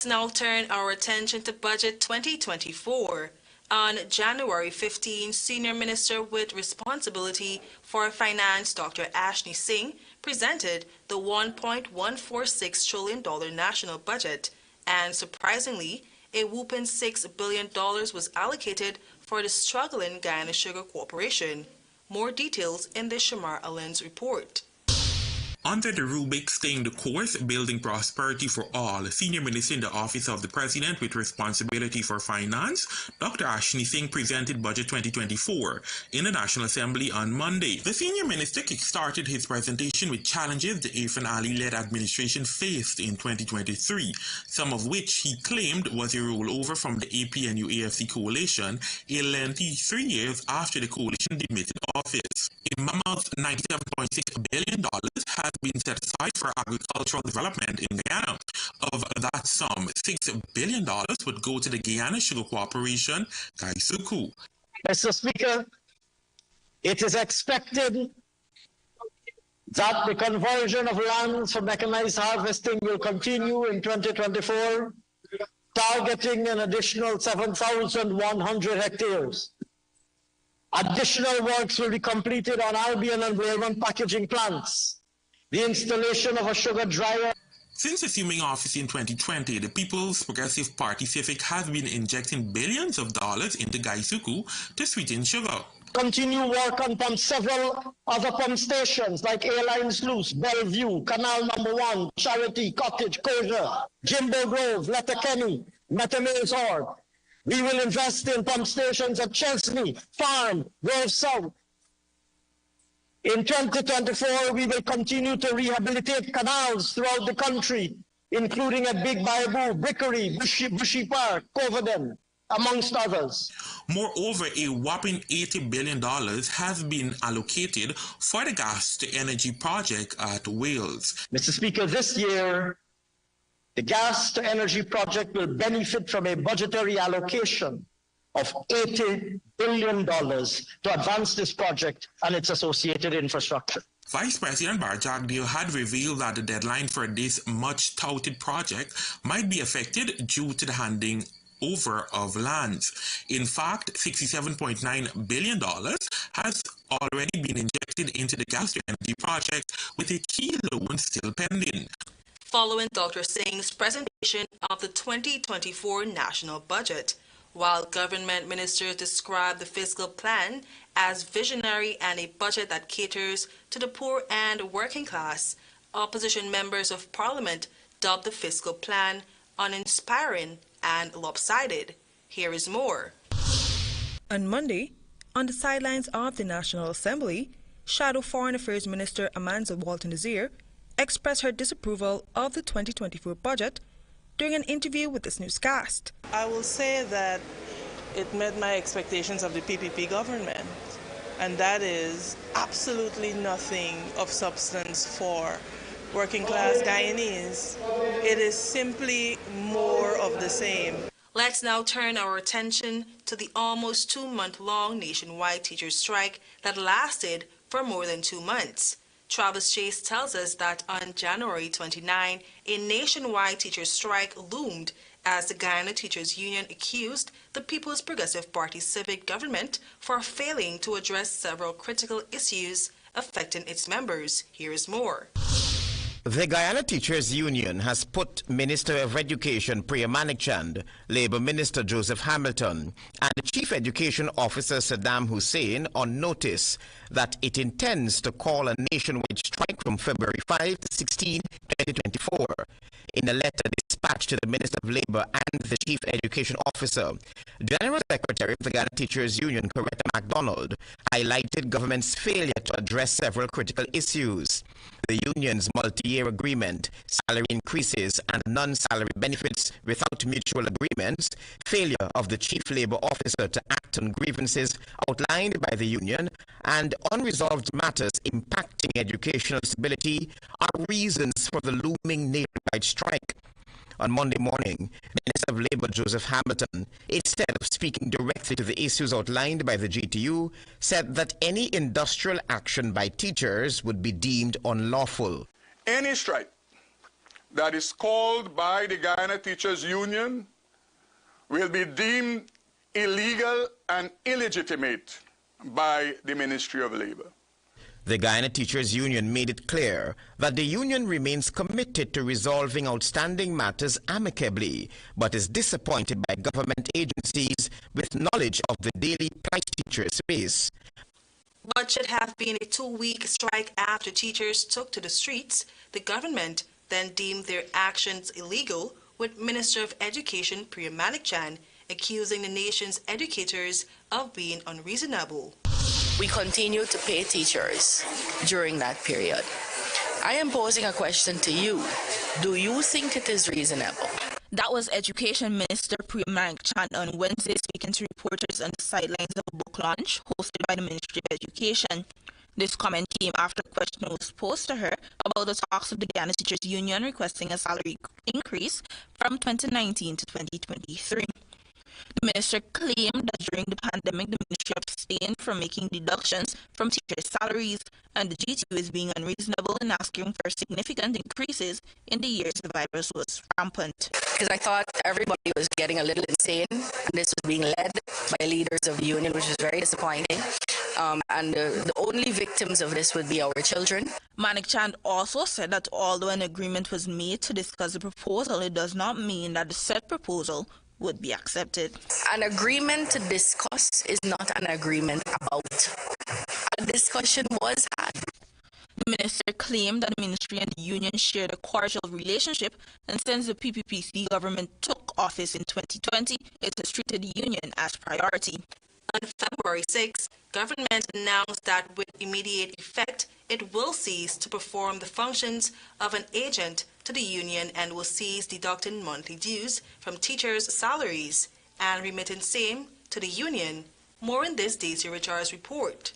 Now turn our attention to Budget 2024. On January 15, Senior Minister with responsibility for Finance, Dr. Ashley Singh, presented the $1.146 trillion national budget, and surprisingly, a whopping $6 billion was allocated for the struggling Guyana Sugar Corporation. More details in the Shamar Allen's report. Under the rubric Staying the Course, Building Prosperity for All, Senior Minister in the Office of the President with responsibility for finance, Dr. Ashley Singh presented Budget 2024 in the National Assembly on Monday. The Senior Minister kick-started his presentation with challenges the Irfan Ali-led administration faced in 2023, some of which he claimed was a rollover from the APNU-AFC coalition a lengthy 3 years after the coalition demitted office. A mammoth $97.6 billion has been set aside for agricultural development in Guyana. Of that sum, $6 billion would go to the Guyana Sugar Corporation, Gaisuku. Mr. Speaker, it is expected that the conversion of lands for mechanized harvesting will continue in 2024, targeting an additional 7,100 hectares. Additional works will be completed on Albion and Wilman packaging plants. The installation of a sugar dryer. Since assuming office in 2020, the People's Progressive Party CIFIC has been injecting billions of dollars into Gaisuku to sweeten sugar. Continue work on several other pump stations like Airline Sluice, Bellevue, Canal No. 1, Charity, Cottage, Kosher, Jimbo Grove, Letterkenny, Metamils Org. We will invest in pump stations at Chesney, Farm, Grove South. In 2024, we will continue to rehabilitate canals throughout the country, including at Big Baibu, Brickery, Bushy Park, Coverdale, amongst others. Moreover, a whopping $80 billion has been allocated for the gas-to-energy project at Wales. Mr. Speaker, this year, the gas-to-energy project will benefit from a budgetary allocation of $80 billion to advance this project and its associated infrastructure. Vice President Barjagdeo had revealed that the deadline for this much-touted project might be affected due to the handing over of lands. In fact, $67.9 billion has already been injected into the gas-to-energy project, with a key loan still pending. Following Dr. Singh's presentation of the 2024 national budget, while government ministers described the fiscal plan as visionary and a budget that caters to the poor and working class, opposition members of parliament dubbed the fiscal plan uninspiring and lopsided. Here is more. On Monday, on the sidelines of the National Assembly, Shadow Foreign Affairs Minister Amanza Walton-Nazir expressed her disapproval of the 2024 budget during an interview with this newscast. I will say that it met my expectations of the PPP government, and that is absolutely nothing of substance for working class Guyanese. It is simply more of the same. Let's now turn our attention to the almost 2-month-long nationwide teachers' strike that lasted for more than 2 months. Travis Chase tells us that on January 29, a nationwide teachers' strike loomed as the Guyana Teachers Union accused the People's Progressive Party civic government for failing to address several critical issues affecting its members. Here is more. The Guyana Teachers Union has put Minister of Education Priya Manikchand, Labour Minister Joseph Hamilton, and the Chief Education Officer Saddam Hussein on notice that it intends to call a nationwide strike from February 5 to 16, 2024. In a letter dispatched to the Minister of Labour and the Chief Education Officer, General Secretary of the Guyana Teachers Union, Coretta MacDonald, highlighted government's failure to address several critical issues. The union's multi-year agreement, salary increases and non-salary benefits without mutual agreements, failure of the Chief Labour Officer to act on grievances outlined by the union, and unresolved matters impacting educational stability are reasons for the looming nationwide strike. On Monday morning, Minister of Labour Joseph Hamilton, instead of speaking directly to the issues outlined by the GTU, said that any industrial action by teachers would be deemed unlawful. Any strike that is called by the Guyana Teachers Union will be deemed illegal and illegitimate by the Ministry of Labor. The Guyana Teachers Union made it clear that the union remains committed to resolving outstanding matters amicably, but is disappointed by government agencies with knowledge of the daily plight teachers face. What should have been a 2-week strike after teachers took to the streets, the government then deemed their actions illegal, with Minister of Education Priya Manikchan accusing the nation's educators of being unreasonable. We continue to pay teachers during that period. I am posing a question to you. Do you think it is reasonable? That was Education Minister Priya Manikchan on Wednesday speaking to reporters on the sidelines of a book launch hosted by the Ministry of Education. This comment came after a question was posed to her about the talks of the Guyana Teachers Union requesting a salary increase from 2019 to 2023. The minister claimed that during the pandemic, the ministry abstained from making deductions from teachers' salaries, and the GTU is being unreasonable in asking for significant increases in the years the virus was rampant. Because I thought everybody was getting a little insane, and this was being led by leaders of the union, which was very disappointing. And the only victims of this would be our children. Manikchan also said that although an agreement was made to discuss the proposal, it does not mean that the said proposal would be accepted. An agreement to discuss is not an agreement about. A discussion was had. The minister claimed that the ministry and the union shared a cordial relationship, and since the PPPC government took office in 2020, it has treated the union as priority. On February 6, government announced that with immediate effect, it will cease to perform the functions of an agent to the union and will cease deducting monthly dues from teachers' salaries and remitting same to the union. More in this Daisy Richards report.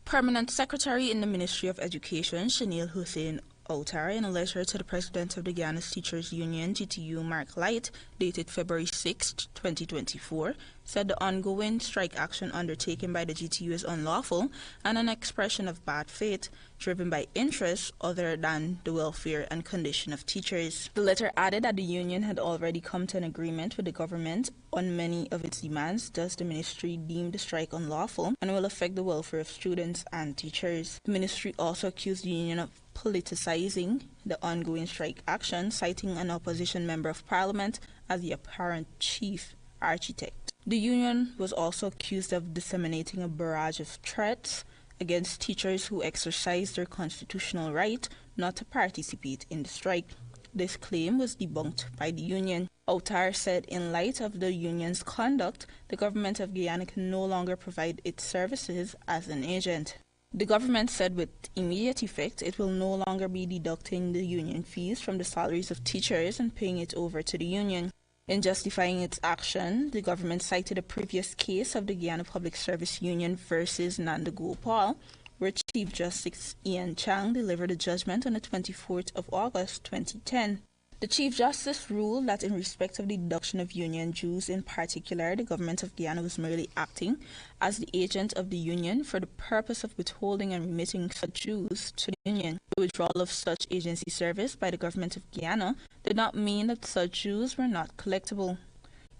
Permanent Secretary in the Ministry of Education, Shanil Hussein Qatari, in a letter to the President of the Guyana Teachers Union, GTU, Mark Light, dated February 6, 2024, said the ongoing strike action undertaken by the GTU is unlawful and an expression of bad faith, driven by interests other than the welfare and condition of teachers. The letter added that the union had already come to an agreement with the government on many of its demands, thus the ministry deemed the strike unlawful and will affect the welfare of students and teachers. The ministry also accused the union of politicizing the ongoing strike action, citing an opposition member of parliament as the apparent chief architect. The union was also accused of disseminating a barrage of threats against teachers who exercise their constitutional right not to participate in the strike. This claim was debunked by the union. Qatari said in light of the union's conduct, the government of Guyana can no longer provide its services as an agent. The government said with immediate effect it will no longer be deducting the union fees from the salaries of teachers and paying it over to the union. In justifying its action, the government cited a previous case of the Guyana Public Service Union versus Nanda Gopal, where Chief Justice Ian Chang delivered a judgment on the 24th of August 2010. The Chief Justice ruled that in respect of the deduction of union dues in particular, the government of Guyana was merely acting as the agent of the union for the purpose of withholding and remitting such dues to the union. The withdrawal of such agency service by the government of Guyana did not mean that such dues were not collectible.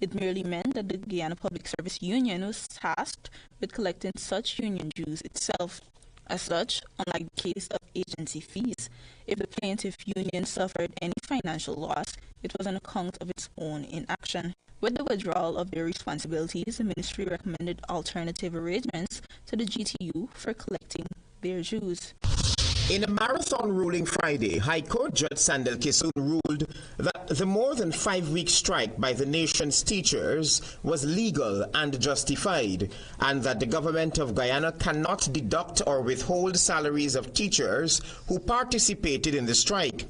It merely meant that the Guyana Public Service Union was tasked with collecting such union dues itself. As such, unlike the case of agency fees, if the plaintiff union suffered any financial loss, it was on account of its own inaction. With the withdrawal of their responsibilities, the ministry recommended alternative arrangements to the GTU for collecting their dues. In a marathon ruling Friday, High Court Judge Sandel Kisun ruled that the more than 5-week strike by the nation's teachers was legal and justified, and that the government of Guyana cannot deduct or withhold salaries of teachers who participated in the strike.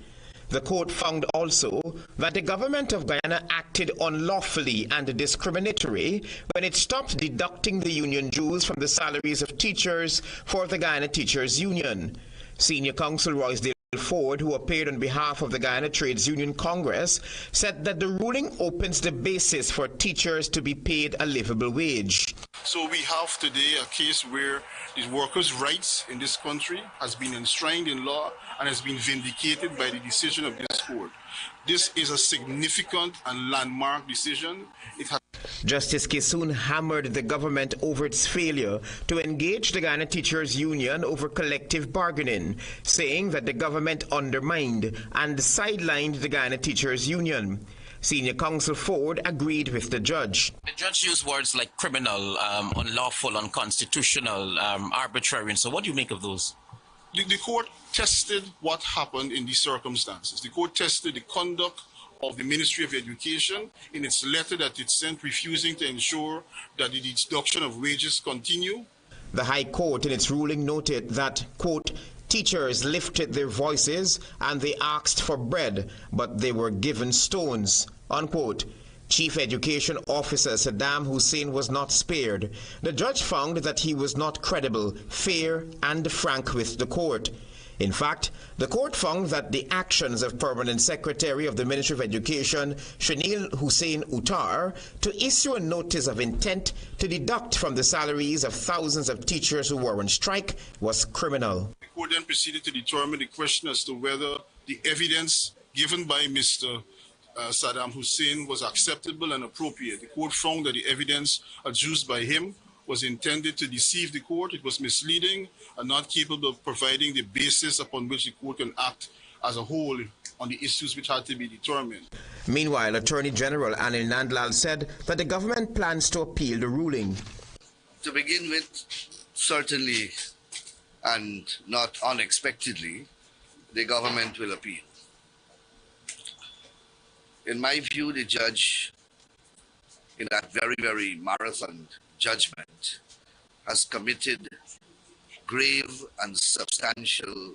The court found also that the government of Guyana acted unlawfully and discriminatory when it stopped deducting the union dues from the salaries of teachers for the Guyana Teachers Union. Senior counsel Roysdale Ford, who appeared on behalf of the Guyana Trades Union Congress, said that the ruling opens the basis for teachers to be paid a livable wage. So we have today a case where the workers' rights in this country has been enshrined in law and has been vindicated by the decision of this court. This is a significant and landmark decision. It has Justice Kissoon hammered the government over its failure to engage the Guyana Teachers Union over collective bargaining, saying that the government undermined and sidelined the Guyana Teachers Union. Senior Counsel Ford agreed with the judge. The judge used words like criminal, unlawful, unconstitutional, arbitrary, and so what do you make of those? The court tested what happened in these circumstances. The court tested the conduct of the Ministry of Education in its letter that it sent refusing to ensure that the deduction of wages continue. The High Court in its ruling noted that, quote, teachers lifted their voices and they asked for bread, but they were given stones, unquote. Chief Education Officer Saddam Hussein was not spared. The judge found that he was not credible, fair, and frank with the court. In fact, the court found that the actions of Permanent Secretary of the Ministry of Education, Shanil Hussein Uttar, to issue a notice of intent to deduct from the salaries of thousands of teachers who were on strike was criminal. The court then proceeded to determine the question as to whether the evidence given by Mr. Saddam Hussein was acceptable and appropriate. The court found that the evidence adduced by him was intended to deceive the court. It was misleading and not capable of providing the basis upon which the court can act as a whole on the issues which had to be determined. Meanwhile, Attorney General Anil Nandlal said that the government plans to appeal the ruling. To begin with, certainly and not unexpectedly, the government will appeal. In my view, the judge, in that very marathon judgment, has committed grave and substantial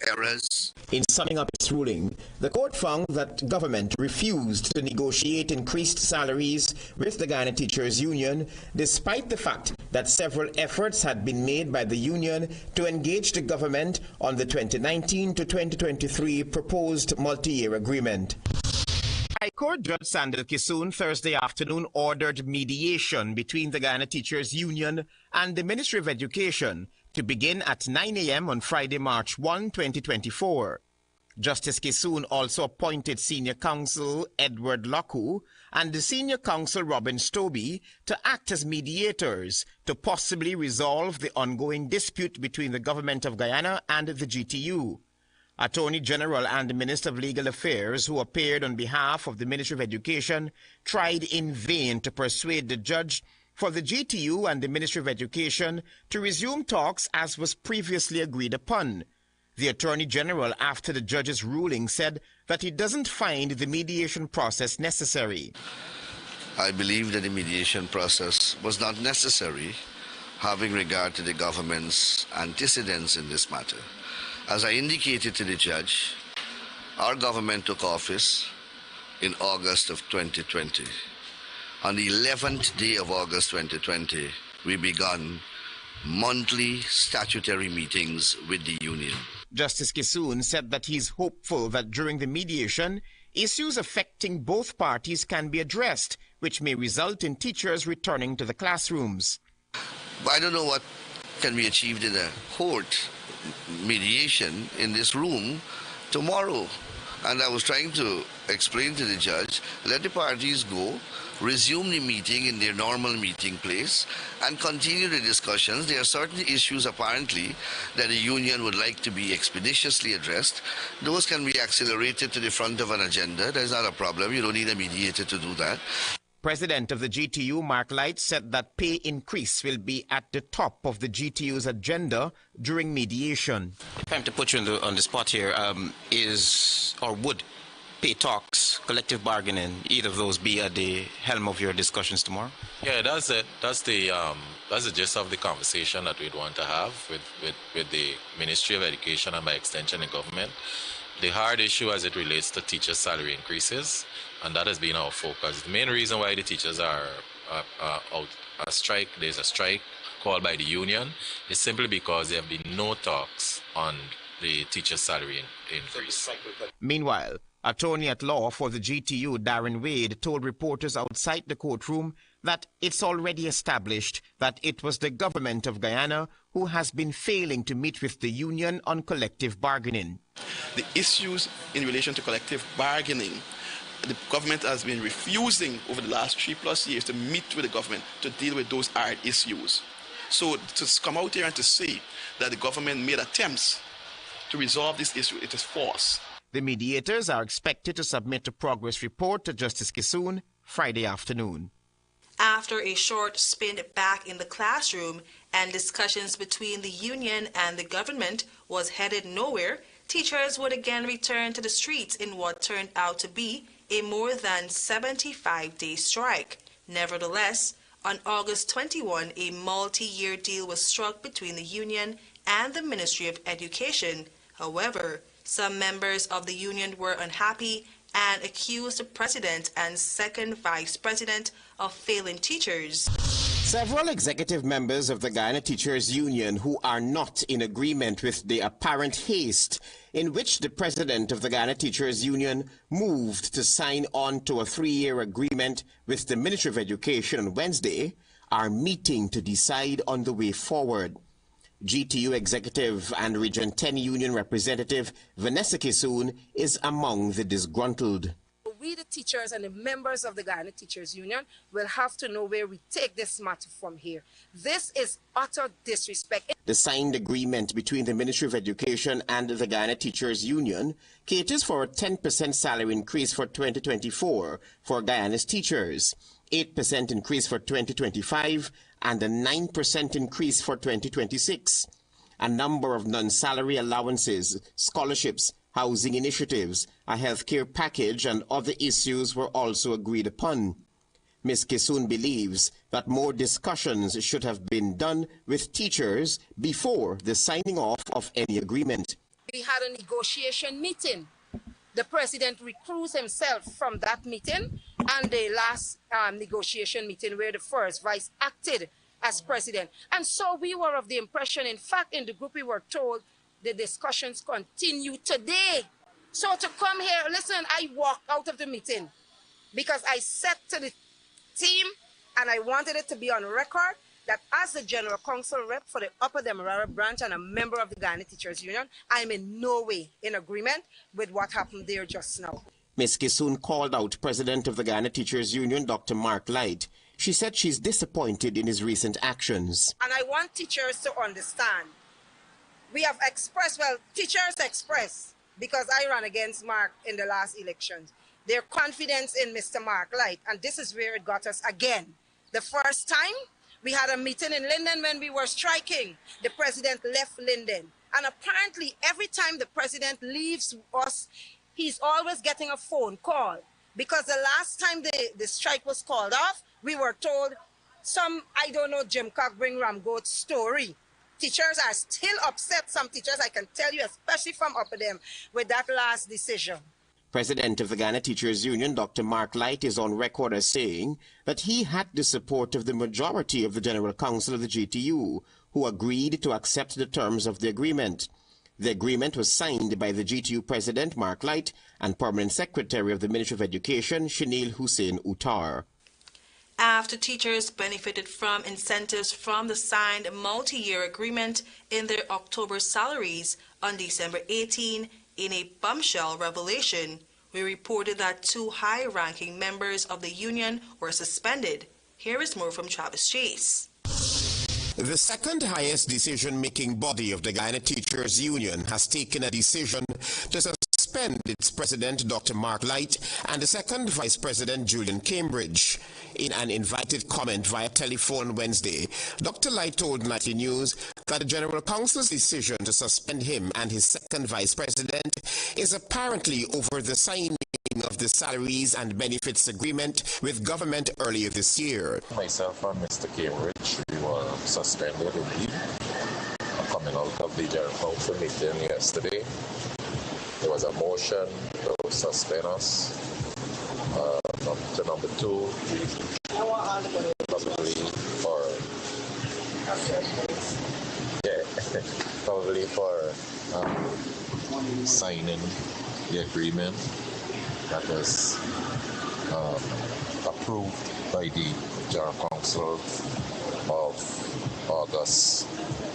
errors. In summing up its ruling, the court found that government refused to negotiate increased salaries with the Guyana Teachers Union, despite the fact that several efforts had been made by the union to engage the government on the 2019 to 2023 proposed multi-year agreement. High Court Judge Sandil Kissoon Thursday afternoon ordered mediation between the Guyana Teachers Union and the Ministry of Education to begin at 9 a.m. on Friday, March 1, 2024. Justice Kissoon also appointed Senior Counsel Edward Lockwood and the Senior Counsel Robin Stobie to act as mediators to possibly resolve the ongoing dispute between the Government of Guyana and the GTU. Attorney General and the Minister of Legal Affairs, who appeared on behalf of the Ministry of Education, tried in vain to persuade the judge for the GTU and the Ministry of Education to resume talks as was previously agreed upon. The Attorney General, after the judge's ruling, said that he doesn't find the mediation process necessary. I believe that the mediation process was not necessary, having regard to the government's antecedents in this matter. As I indicated to the judge, our government took office in August of 2020. On the 11th day of August 2020, we began monthly statutory meetings with the union. Justice Kissoon said that he's hopeful that during the mediation, issues affecting both parties can be addressed, which may result in teachers returning to the classrooms. But I don't know what can be achieved in a court mediation in this room tomorrow. And I was trying to explain to the judge, let the parties go, resume the meeting in their normal meeting place, and continue the discussions. There are certain issues, apparently, that the union would like to be expeditiously addressed. Those can be accelerated to the front of an agenda. There's not a problem. You don't need a mediator to do that. President of the GTU, Mark Light, said that pay increase will be at the top of the GTU's agenda during mediation. If I'm to put you on the spot here, would pay talks, collective bargaining, either of those be at the helm of your discussions tomorrow? Yeah, that's it. That's the gist of the conversation that we'd want to have with the Ministry of Education and by extension the government. The hard issue as it relates to teachers' salary increases, and that has been our focus. The main reason why the teachers are out on strike, there's a strike called by the union, is simply because there have been no talks on the teachers' salary increase. Meanwhile, Attorney at law for the GTU, Darren Wade, told reporters outside the courtroom that it's already established that it was the government of Guyana who has been failing to meet with the union on collective bargaining. The issues in relation to collective bargaining, the government has been refusing over the last 3+ years to meet with the government to deal with those hard issues. So to come out here and to say that the government made attempts to resolve this issue, it is false. The mediators are expected to submit a progress report to Justice Kissoon Friday afternoon. After a short stint back in the classroom and discussions between the union and the government was headed nowhere, teachers would again return to the streets in what turned out to be a more than 75-day strike. Nevertheless, on August 21, a multi-year deal was struck between the union and the Ministry of Education. However, some members of the union were unhappy and accused the president and second vice president of failing teachers. Several executive members of the Guyana Teachers Union who are not in agreement with the apparent haste in which the president of the Guyana Teachers Union moved to sign on to a 3-year agreement with the Ministry of Education on Wednesday are meeting to decide on the way forward. GTU Executive and Region 10 Union Representative Vanessa Kissoon is among the disgruntled. We, the teachers and the members of the Guyana Teachers Union, will have to know where we take this matter from here. This is utter disrespect. The signed agreement between the Ministry of Education and the Guyana Teachers Union caters for a 10% salary increase for 2024 for Guyana's teachers, 8% increase for 2025, and a 9% increase for 2026. A number of non-salary allowances, scholarships, housing initiatives, a healthcare package, and other issues were also agreed upon. Ms. Kissoon believes that more discussions should have been done with teachers before the signing off of any agreement. We had a negotiation meeting. The president recused himself from that meeting and the last negotiation meeting where the first vice acted as president. And so we were of the impression, in fact, in the group we were told the discussions continue today. So to come here, listen, I walked out of the meeting because I said to the team, and I wanted it to be on record, that as the General Counsel rep for the Upper Demerara branch and a member of the Guyana Teachers Union, I'm in no way in agreement with what happened there just now. Ms. Kissoon called out President of the Guyana Teachers Union, Dr. Mark Light. She said she's disappointed in his recent actions. And I want teachers to understand. We have expressed, well, teachers expressed, because I ran against Mark in the last elections, their confidence in Mr. Mark Light, and this is where it got us again. The first time, we had a meeting in Linden when we were striking. The president left Linden, and apparently every time the president leaves us, he's always getting a phone call, because the last time the strike was called off, we were told some, I don't know, Jim Cock bring Ramgoat story. Teachers are still upset, some teachers, I can tell you, especially from Upper Dem, with that last decision. President of the Guyana Teachers Union, Dr. Mark Light, is on record as saying that he had the support of the majority of the General Council of the GTU, who agreed to accept the terms of the agreement. The agreement was signed by the GTU President, Mark Light, and Permanent Secretary of the Ministry of Education, Shanil Hussein Uttar. After teachers benefited from incentives from the signed multi-year agreement in their October salaries on December 18, in a bombshell revelation, we reported that 2 high-ranking members of the union were suspended. Here is more from Travis Chase. The second highest decision-making body of the Guyana Teachers Union has taken a decision to suspend its president, Dr. Mark Light, and the second vice president, Julian Cambridge. In an invited comment via telephone Wednesday, Dr. Light told Nightly News that the General Council's decision to suspend him and his second vice president is apparently over the signing of the salaries and benefits agreement with government earlier this year. Myself and Mr. Cambridge, we were suspended indeed. Coming out of the General Council meeting yesterday, there was a motion to suspend us. To number 2, probably for signing the agreement that was approved by the General Council of August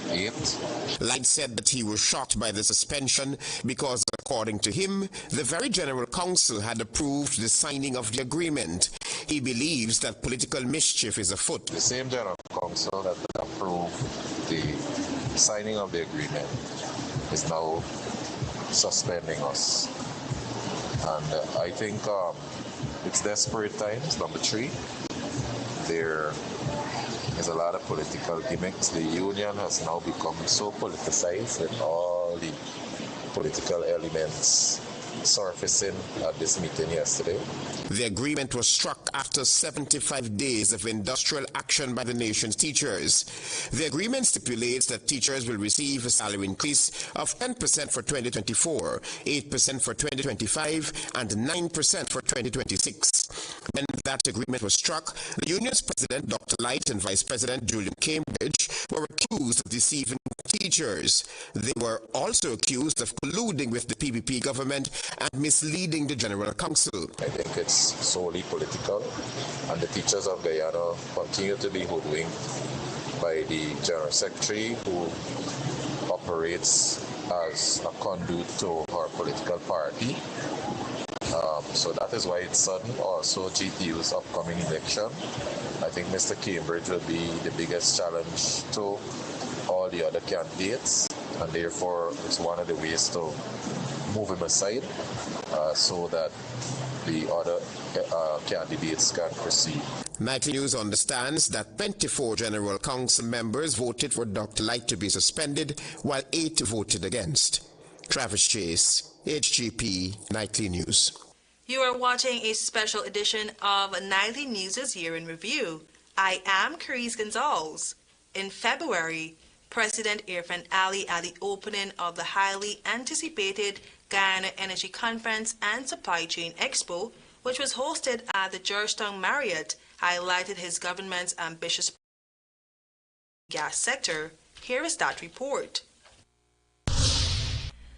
8th. Light said that he was shocked by the suspension because, according to him, the very General Council had approved the signing of the agreement. He believes that political mischief is afoot. The same General Council that approved the signing of the agreement is now suspending us. And I think it's desperate times. Number three, there is a lot of political gimmicks. The union has now become so politicized with all the political elements surfacing at this meeting yesterday. The agreement was struck after 75 days of industrial action by the nation's teachers. The agreement stipulates that teachers will receive a salary increase of 10% for 2024, 8% for 2025, and 9% for 2026. When that agreement was struck, the union's president, Dr. Light, and vice president, Julian Cambridge, were accused of deceiving teachers. They were also accused of colluding with the PPP government and misleading the General Council. I think it's solely political, and the teachers of Guyana continue to be hoodwinked by the General Secretary, who operates as a conduit to our political party. So that is why it's sudden. Also, GTU's upcoming election, I think Mr. Cambridge will be the biggest challenge to all the other candidates, and therefore it's one of the ways to move him aside so that the other candidates can proceed. Nightly News understands that 24 General Council members voted for Dr. Light to be suspended, while 8 voted against. Travis Chase, HGP Nightly News. You are watching a special edition of Nightly News' Year in Review. I am Carice Gonzalez. In February, President Irfan Ali, at the opening of the highly anticipated Guyana Energy Conference and Supply Chain Expo, which was hosted at the Georgetown Marriott, highlighted his government's ambitious gas sector. Here is that report.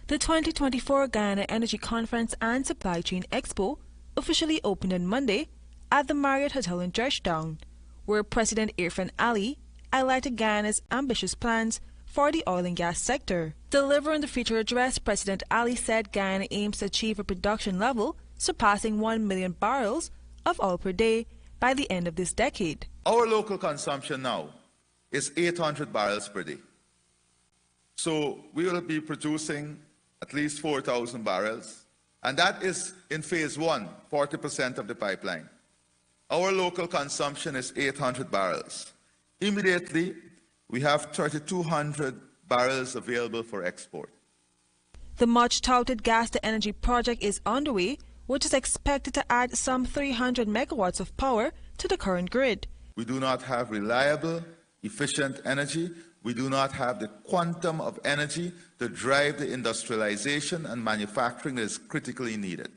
The 2024 Guyana Energy Conference and Supply Chain Expo officially opened on Monday at the Marriott Hotel in Georgetown, where President Irfan Ali highlighted Guyana's ambitious plans for the oil and gas sector. Delivering the feature address, President Ali said Guyana aims to achieve a production level surpassing 1 million barrels of oil per day by the end of this decade. Our local consumption now is 800 barrels per day. So we will be producing at least 4,000 barrels, and that is in phase 1, 40% of the pipeline. Our local consumption is 800 barrels. Immediately, we have 3,200 barrels available for export. The much-touted gas-to-energy project is underway, which is expected to add some 300 megawatts of power to the current grid. We do not have reliable, efficient energy. We do not have the quantum of energy to drive the industrialization and manufacturing that is critically needed.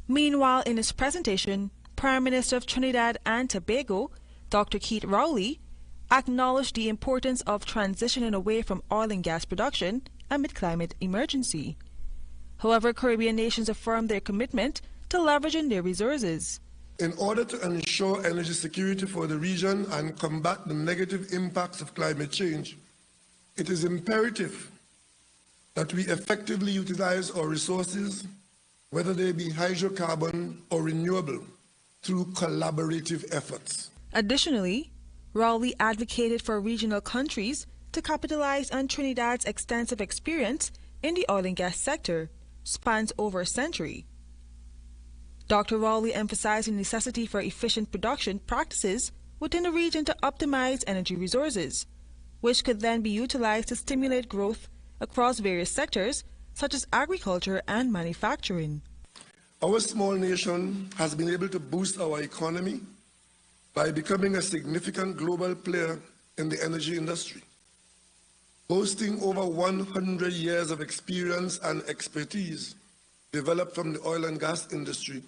Meanwhile, in his presentation, Prime Minister of Trinidad and Tobago, Dr. Keith Rowley, acknowledged the importance of transitioning away from oil and gas production amid climate emergency. However, Caribbean nations affirmed their commitment to leveraging their resources. In order to ensure energy security for the region and combat the negative impacts of climate change, it is imperative that we effectively utilize our resources, whether they be hydrocarbon or renewable, through collaborative efforts. Additionally, Rowley advocated for regional countries to capitalize on Trinidad's extensive experience in the oil and gas sector, spans over a century. Dr. Rowley emphasized the necessity for efficient production practices within the region to optimize energy resources, which could then be utilized to stimulate growth across various sectors, such as agriculture and manufacturing. Our small nation has been able to boost our economy by becoming a significant global player in the energy industry, boasting over 100 years of experience and expertise developed from the oil and gas industry,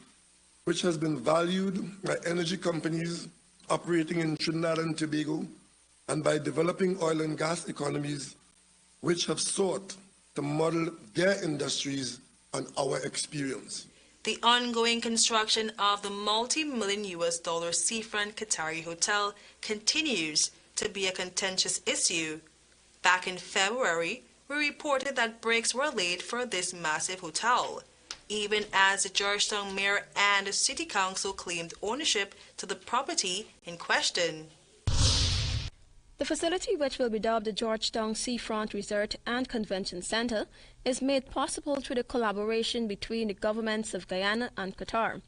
which has been valued by energy companies operating in Trinidad and Tobago and by developing oil and gas economies, which have sought to model their industries on our experience. The ongoing construction of the multi-million US dollar seafront Qatari hotel continues to be a contentious issue. Back in February, we reported that bricks were laid for this massive hotel, even as the Georgetown Mayor and the City Council claimed ownership to the property in question. The facility, which will be dubbed the Georgetown Seafront Resort and Convention Center, is made possible through the collaboration between the governments of Guyana and Qatar.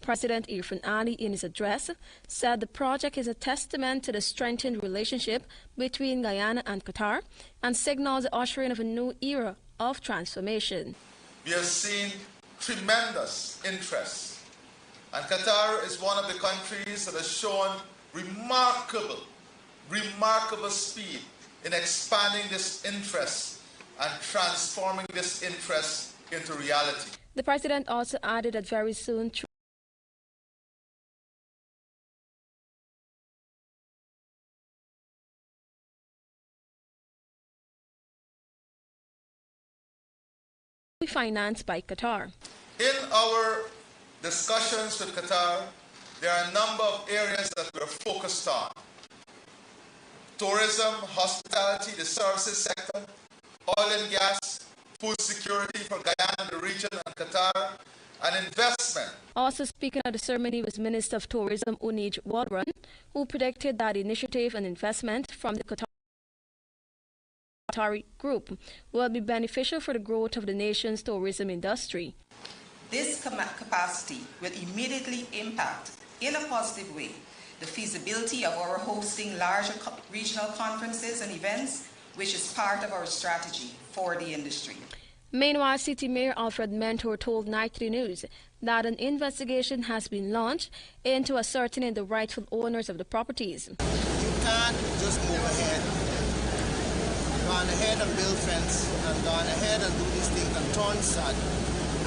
President Irfan Ali, in his address, said the project is a testament to the strengthened relationship between Guyana and Qatar and signals the ushering of a new era of transformation. We have seen tremendous interest, and Qatar is one of the countries that has shown remarkable speed in expanding this interest and transforming this interest into reality. The president also added that very soon be financed by Qatar. In our discussions with Qatar, there are a number of areas that we're focused on. Tourism, hospitality, the services sector, oil and gas, food security for Guyana, the region, and Qatar, and investment. Also speaking at the ceremony was Minister of Tourism Unij Wadran, who predicted that initiative and investment from the Qatari group will be beneficial for the growth of the nation's tourism industry. This capacity will immediately impact, in a positive way, the feasibility of our hosting larger regional conferences and events, which is part of our strategy for the industry. Meanwhile, City Mayor Alfred Mentor told Nightly News that an investigation has been launched into ascertaining the rightful owners of the properties. You can't just move ahead, gone ahead and build fence, and gone ahead and do these things and turn sad,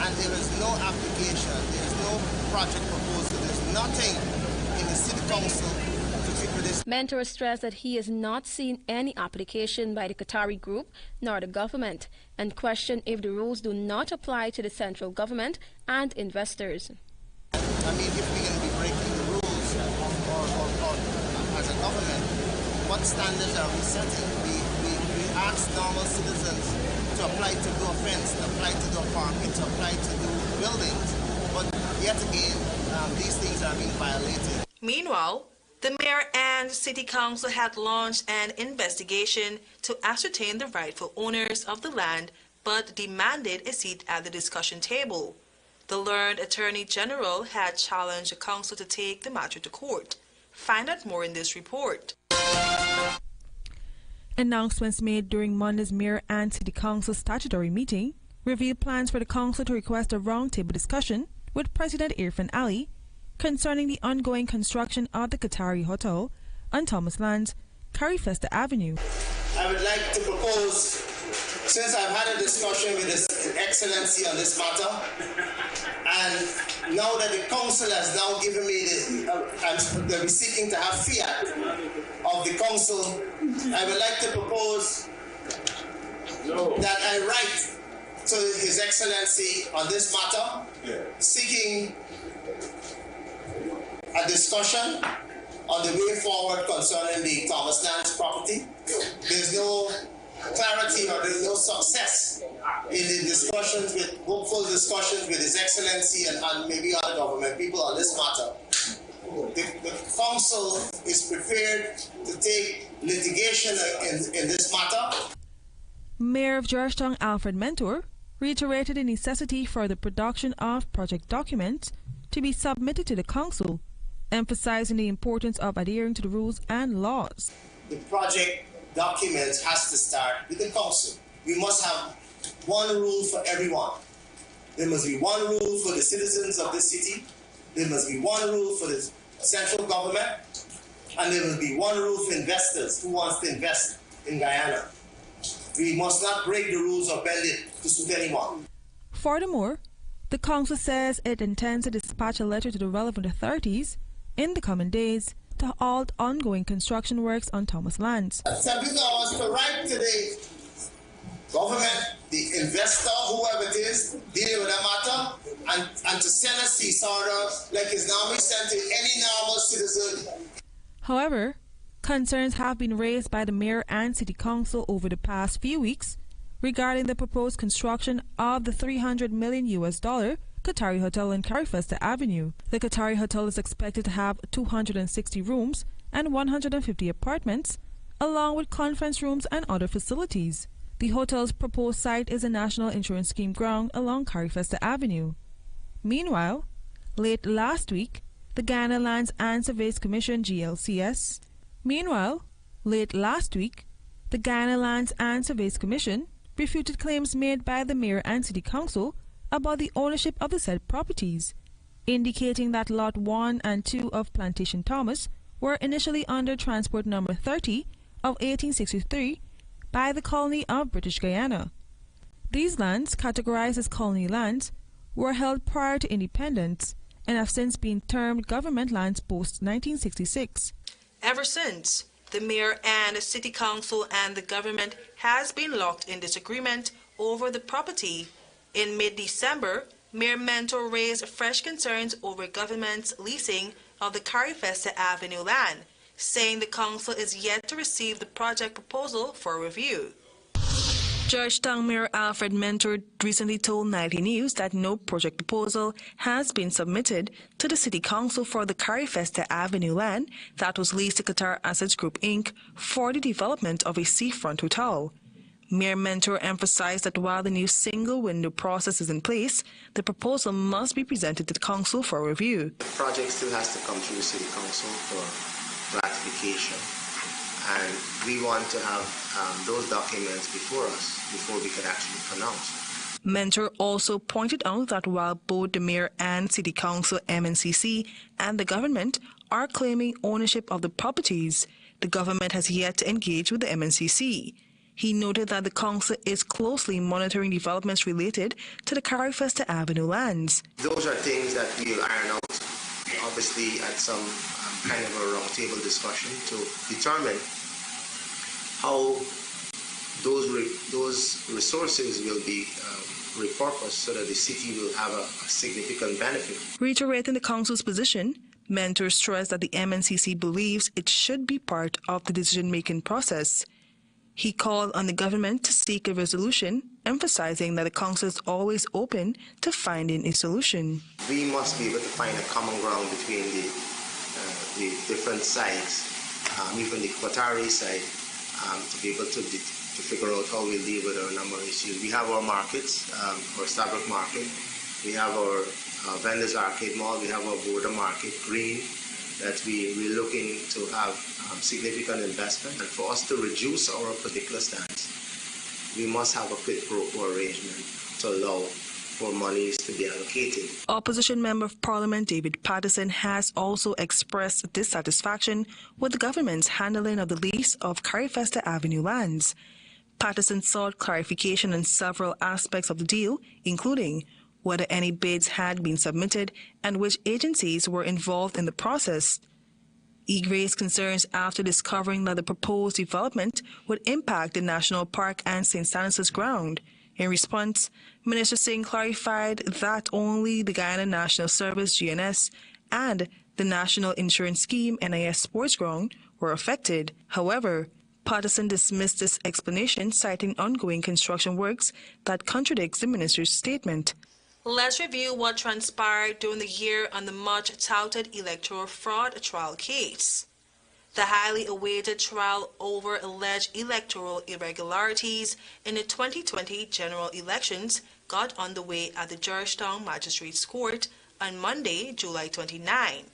and there is no application, there is no project proposal, there is nothing in the City Council to figure this. Mentor stressed that he has not seen any application by the Qatari group nor the government, and questioned if the rules do not apply to the central government and investors. I mean, if we're going to be breaking the rules or as a government, what standards are we setting? We ask normal citizens to apply to do a fence, to apply to do a parking, to apply to do buildings, but yet again, these things are being violated. Meanwhile, the mayor and city council had launched an investigation to ascertain the rightful owners of the land, but demanded a seat at the discussion table. The learned Attorney General had challenged the council to take the matter to court. Find out more in this report. Announcements made during Monday's Mayor and City Council statutory meeting revealed plans for the council to request a roundtable discussion with President Irfan Ali concerning the ongoing construction of the Qatari Hotel on Thomas Lands, Carifesta Avenue. I would like to propose, since I've had a discussion with His Excellency on this matter, and now that the council has now given me they'll be seeking to have fiat of the council, I would like to propose that I write to His Excellency on this matter, seeking a discussion on the way forward concerning the Thomas Lands property. There's no clarity or there's no success in the discussions with, hopeful discussions with His Excellency and maybe other government people on this matter. The council is prepared to take litigation in this matter. Mayor of Georgetown Alfred Mentor reiterated the necessity for the production of project documents to be submitted to the council, emphasizing the importance of adhering to the rules and laws. The project documents has to start with the council. We must have one rule for everyone. There must be one rule for the citizens of the city. There must be one rule for the central government. And there must be one rule for investors who wants to invest in Guyana. We must not break the rules or bend it to suit anyone. Furthermore, the council says it intends to dispatch a letter to the relevant authorities in the coming days to halt ongoing construction works on Thomas Lands. Tribunal was to write to the government the investor, whoever it is, dealing with that matter, and to send a cease order like it's normally sent to any normal citizen. However, concerns have been raised by the mayor and city council over the past few weeks regarding the proposed construction of the $300 million Qatari Hotel in Carifesta Avenue. The Qatari Hotel is expected to have 260 rooms and 150 apartments, along with conference rooms and other facilities. The hotel's proposed site is a national insurance scheme ground along Carifesta Avenue. Meanwhile, late last week, the Guyana Lands and Surveys Commission (GLCS) refuted claims made by the mayor and city council about the ownership of the said properties, indicating that Lot 1 and 2 of Plantation Thomas were initially under Transport Number 30 of 1863 by the colony of British Guyana. These lands, categorized as colony lands, were held prior to independence and have since been termed government lands post-1966. Ever since, the mayor and the city council and the government has been locked in disagreement over the property. In mid-December, Mayor Mentor raised fresh concerns over government's leasing of the Carifesta Avenue land, saying the council is yet to receive the project proposal for review. Georgetown Mayor Alfred Mentor recently told Nightly News that no project proposal has been submitted to the City Council for the Carifesta Avenue land that was leased to Qatar Assets Group Inc. for the development of a seafront hotel. Mayor Mentor emphasized that while the new single-window process is in place, the proposal must be presented to the Council for review. The project still has to come through the City Council for ratification, and we want to have those documents before us before we can actually pronounce. Mentor also pointed out that while both the mayor and City Council, MNCC, and the government are claiming ownership of the properties, the government has yet to engage with the MNCC. He noted that the council is closely monitoring developments related to the Carifesta Avenue lands. Those are things that we'll iron out, obviously, at some kind of a roundtable discussion to determine how those resources will be repurposed so that the city will have a significant benefit. Reiterating the council's position, Mentor stressed that the MNCC believes it should be part of the decision-making process. He called on the government to seek a resolution, emphasizing that the council is always open to finding a solution. We must be able to find a common ground between the different sides, even the Qatari side, to be able to figure out how we'll deal with our number of issues. We have our markets, our Starbucks market, we have our Vendors Arcade Mall, we have our border market, Green, that we're looking to have significant investment. And for us to reduce our particular stance, we must have a quid pro quo arrangement to allow for monies to be allocated. Opposition Member of Parliament David Patterson has also expressed dissatisfaction with the government's handling of the lease of Carifesta Avenue lands. Patterson sought clarification on several aspects of the deal, including whether any bids had been submitted and which agencies were involved in the process. He raised concerns after discovering that the proposed development would impact the National Park and St. Stanislas ground. In response, Minister Singh clarified that only the Guyana National Service (GNS) and the National Insurance Scheme (NIS) sports ground were affected. However, Patterson dismissed this explanation, citing ongoing construction works that contradicts the minister's statement. Let's review what transpired during the year on the much-touted electoral fraud trial case. The highly awaited trial over alleged electoral irregularities in the 2020 general elections got underway at the Georgetown Magistrates Court on Monday, July 29.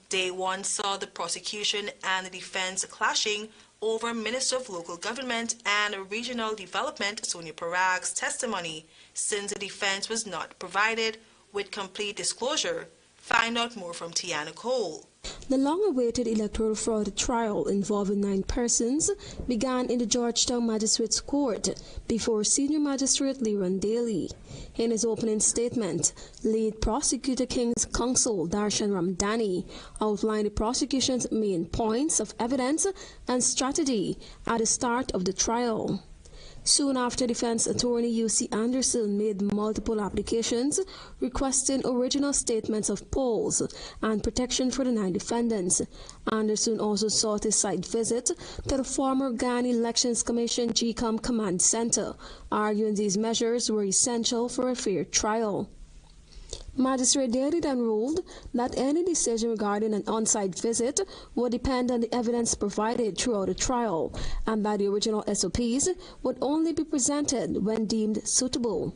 Day one saw the prosecution and the defense clashing over Minister of Local Government and Regional Development Sonia Parag's testimony, since the defense was not provided with complete disclosure. Find out more from Tiana Cole. The long-awaited electoral fraud trial involving 9 persons began in the Georgetown Magistrates Court before Senior Magistrate Leron Daly. In his opening statement, Lead Prosecutor King's Counsel Darshan Ramdani outlined the prosecution's main points of evidence and strategy at the start of the trial. Soon after, defense attorney U.C. Anderson made multiple applications requesting original statements of polls and protection for the 9 defendants. Anderson also sought a site visit to the former Guyana Elections Commission GCOM Command Center, arguing these measures were essential for a fair trial. Magistrate Daly then ruled that any decision regarding an on-site visit would depend on the evidence provided throughout the trial, and that the original SOPs would only be presented when deemed suitable.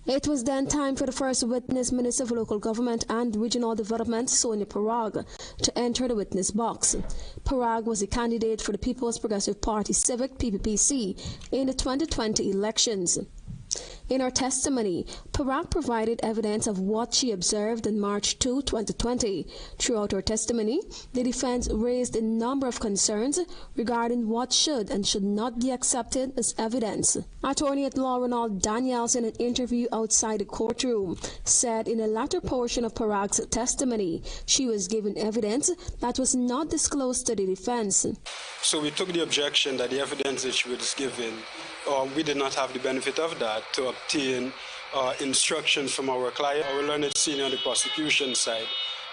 It was then time for the first witness, Minister for Local Government and Regional Development, Sonia Parag, to enter the witness box. Parag was a candidate for the People's Progressive Party Civic PPPC in the 2020 elections. In her testimony, Parag provided evidence of what she observed on March 2, 2020. Throughout her testimony, the defense raised a number of concerns regarding what should and should not be accepted as evidence. Attorney at law Ronald Daniels, in an interview outside the courtroom, said in the latter portion of Parag's testimony, she was given evidence that was not disclosed to the defense. So we took the objection that the evidence that she was given, we did not have the benefit of that to obtain instructions from our client. Our learned senior on the prosecution side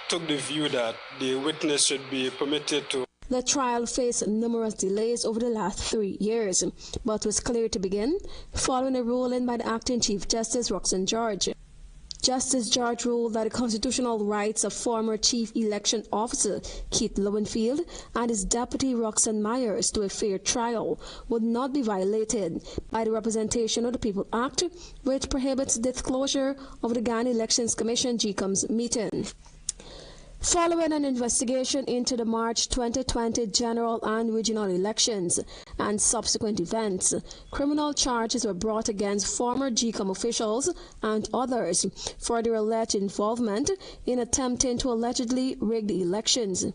took the view that the witness should be permitted to. The trial faced numerous delays over the last 3 years, but was clear to begin following a ruling by the acting Chief Justice Roxanne George. Justice George ruled that the constitutional rights of former Chief Election Officer Keith Lowenfield and his deputy Roxanne Myers to a fair trial would not be violated by the Representation of the People Act, which prohibits disclosure of the Guyana Elections Commission GCOM's meeting. Following an investigation into the March 2020 general and regional elections and subsequent events, criminal charges were brought against former GCOM officials and others for their alleged involvement in attempting to allegedly rig the elections.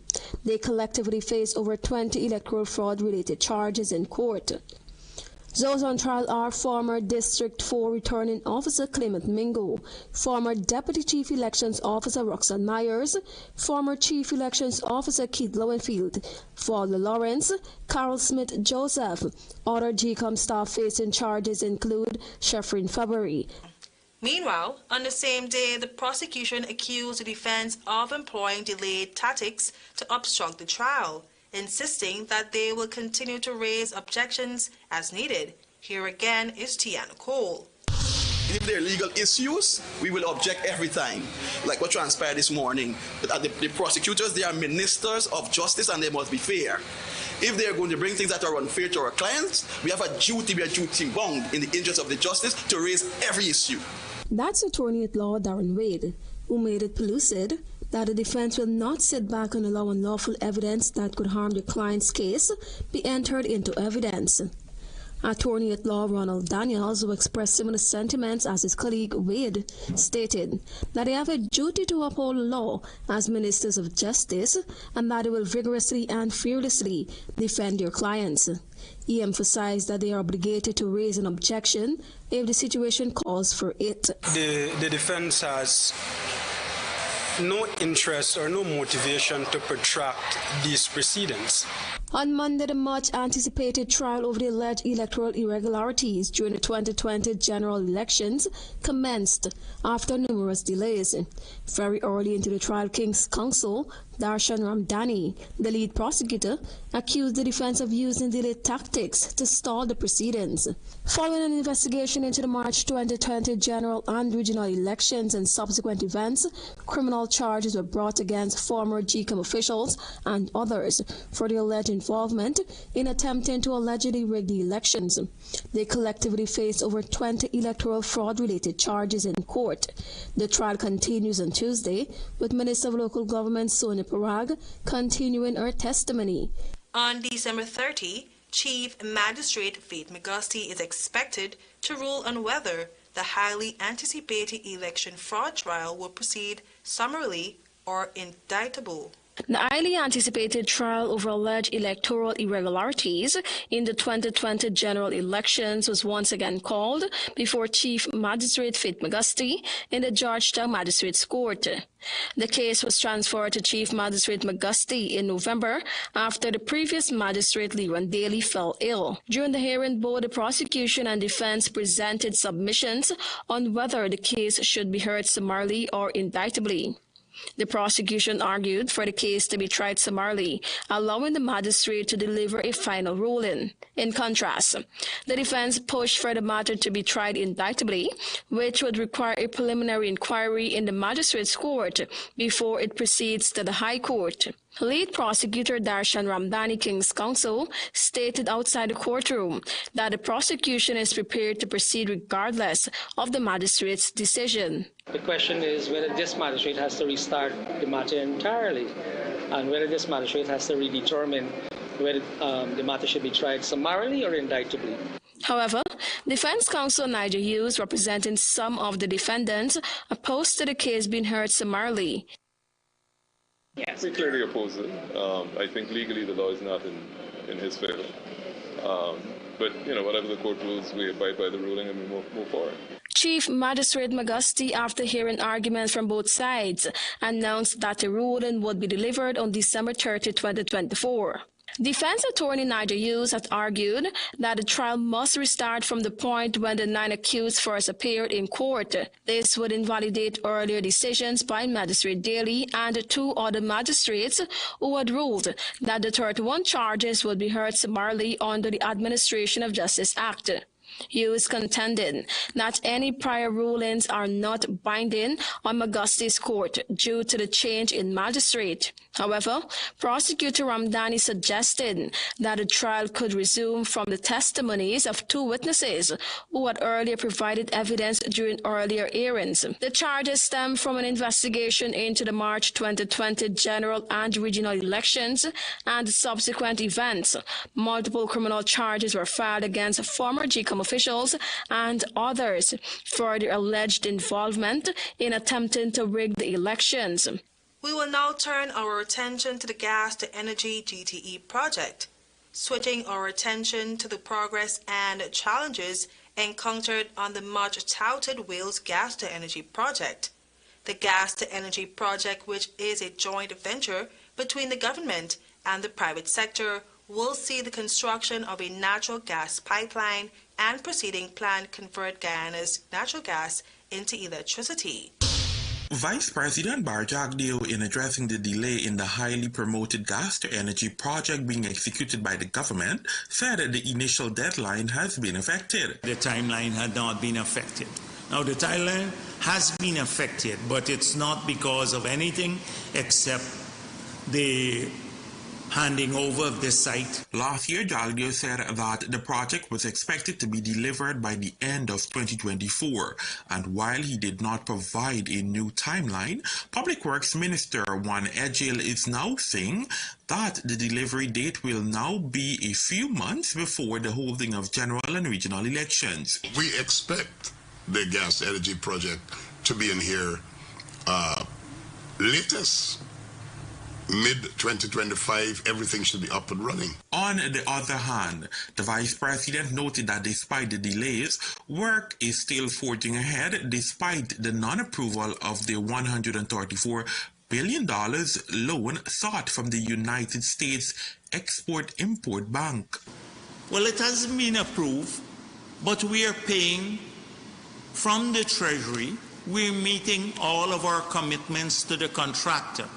They collectively face over 20 electoral fraud-related charges in court. Those on trial are former District 4 Returning Officer Clement Mingo, former Deputy Chief Elections Officer Roxanne Myers, former Chief Elections Officer Keith Lowenfield, Fowler Lawrence, Carol Smith Joseph. Other GCOM staff facing charges include Sheffrin February. Meanwhile, on the same day, the prosecution accused the defense of employing delayed tactics to obstruct the trial, insisting that they will continue to raise objections as needed. Here again is Tiana Cole. If there are legal issues, we will object every time, like what transpired this morning. But the prosecutors, they are ministers of justice and they must be fair. If they are going to bring things that are unfair to our clients, we have a duty, we are duty bound in the interest of the justice to raise every issue. That's attorney at law Darren Wade, who made it pellucid that the defense will not sit back and allow unlawful evidence that could harm the client's case be entered into evidence. Attorney at law Ronald Daniels, who expressed similar sentiments as his colleague Wade, stated that they have a duty to uphold the law as ministers of justice and that they will vigorously and fearlessly defend their clients. He emphasized that they are obligated to raise an objection if the situation calls for it. The defense has no interest or no motivation to protract these proceedings. On Monday, the much-anticipated trial over the alleged electoral irregularities during the 2020 general elections commenced after numerous delays. Very early into the trial, King's Counsel Darshan Ramdani, the lead prosecutor, accused the defense of using delayed tactics to stall the proceedings. Following an investigation into the March 2020 general and regional elections and subsequent events, criminal charges were brought against former GCOM officials and others for their alleged involvement in attempting to allegedly rig the elections. They collectively face over 20 electoral fraud-related charges in court. The trial continues on Tuesday, with Minister of Local Government Sonia Parag continuing her testimony. On December 30, Chief Magistrate Faith McGusty is expected to rule on whether the highly anticipated election fraud trial will proceed summarily or indictable. The highly anticipated trial over alleged electoral irregularities in the 2020 general elections was once again called before Chief Magistrate Faith McGusty in the Georgetown Magistrates Court. The case was transferred to Chief Magistrate McGusty in November after the previous magistrate Leron Daly fell ill. During the hearing, both the prosecution and defense presented submissions on whether the case should be heard summarily or indictably. The prosecution argued for the case to be tried summarily, allowing the magistrate to deliver a final ruling. In contrast, the defense pushed for the matter to be tried indictably, which would require a preliminary inquiry in the magistrate's court before it proceeds to the High Court. Lead prosecutor Darshan Ramdani, King's counsel, stated outside the courtroom that the prosecution is prepared to proceed regardless of the magistrate's decision. The question is whether this magistrate has to restart the matter entirely and whether this magistrate has to redetermine whether the matter should be tried summarily or indictably. However, defense counsel Nigel Hughes, representing some of the defendants, opposed to the case being heard summarily. Yes. We clearly oppose it. I think legally the law is not in his favor. But, whatever the court rules, we abide by the ruling and we move forward. Chief Magistrate McGusty, after hearing arguments from both sides, announced that a ruling would be delivered on December 30, 2024. Defense attorney Nigel Hughes had argued that the trial must restart from the point when the 9 accused first appeared in court. This would invalidate earlier decisions by Magistrate Daly and 2 other magistrates who had ruled that the 31 charges would be heard summarily under the Administration of Justice Act. Hughes contended that any prior rulings are not binding on McGusty's court due to the change in magistrate. However, Prosecutor Ramdani suggested that the trial could resume from the testimonies of 2 witnesses who had earlier provided evidence during earlier hearings. The charges stem from an investigation into the March 2020 general and regional elections and subsequent events. Multiple criminal charges were filed against former GCOM officials and others for their alleged involvement in attempting to rig the elections. We will now turn our attention to the Gas to Energy GTE project, switching our attention to the progress and challenges encountered on the much-touted Wales Gas to Energy project. The Gas to Energy project, which is a joint venture between the government and the private sector, will see the construction of a natural gas pipeline and proceeding plan convert Guyana's natural gas into electricity. Vice President Barjagdeo, in addressing the delay in the highly promoted gas to energy project being executed by the government, said that the initial deadline has been affected. The timeline had not been affected. Now the timeline has been affected, but it's not because of anything except the handing over of the site. Last year, Jalgio said that the project was expected to be delivered by the end of 2024, and while he did not provide a new timeline, Public Works Minister Juan Ejil is now saying that the delivery date will now be a few months before the holding of general and regional elections. We expect the gas energy project to be in here latest mid-2025, everything should be up and running. On the other hand, the Vice President noted that despite the delays, work is still forging ahead despite the non-approval of the $134 billion loan sought from the United States Export-Import Bank. Well, it hasn't been approved, but we are paying from the Treasury. We're meeting all of our commitments to the contractor.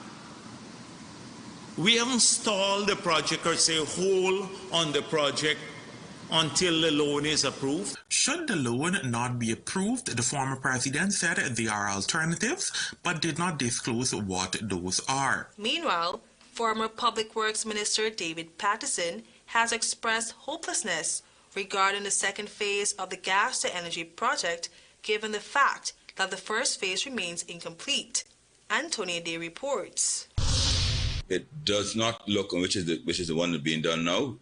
We haven't stalled the project or say hold on the project until the loan is approved. Should the loan not be approved, the former president said there are alternatives, but did not disclose what those are. Meanwhile, former Public Works Minister David Paterson has expressed hopelessness regarding the second phase of the gas to energy project, given the fact that the first phase remains incomplete. Antonio Day reports. It does not look, which is the one that's being done now.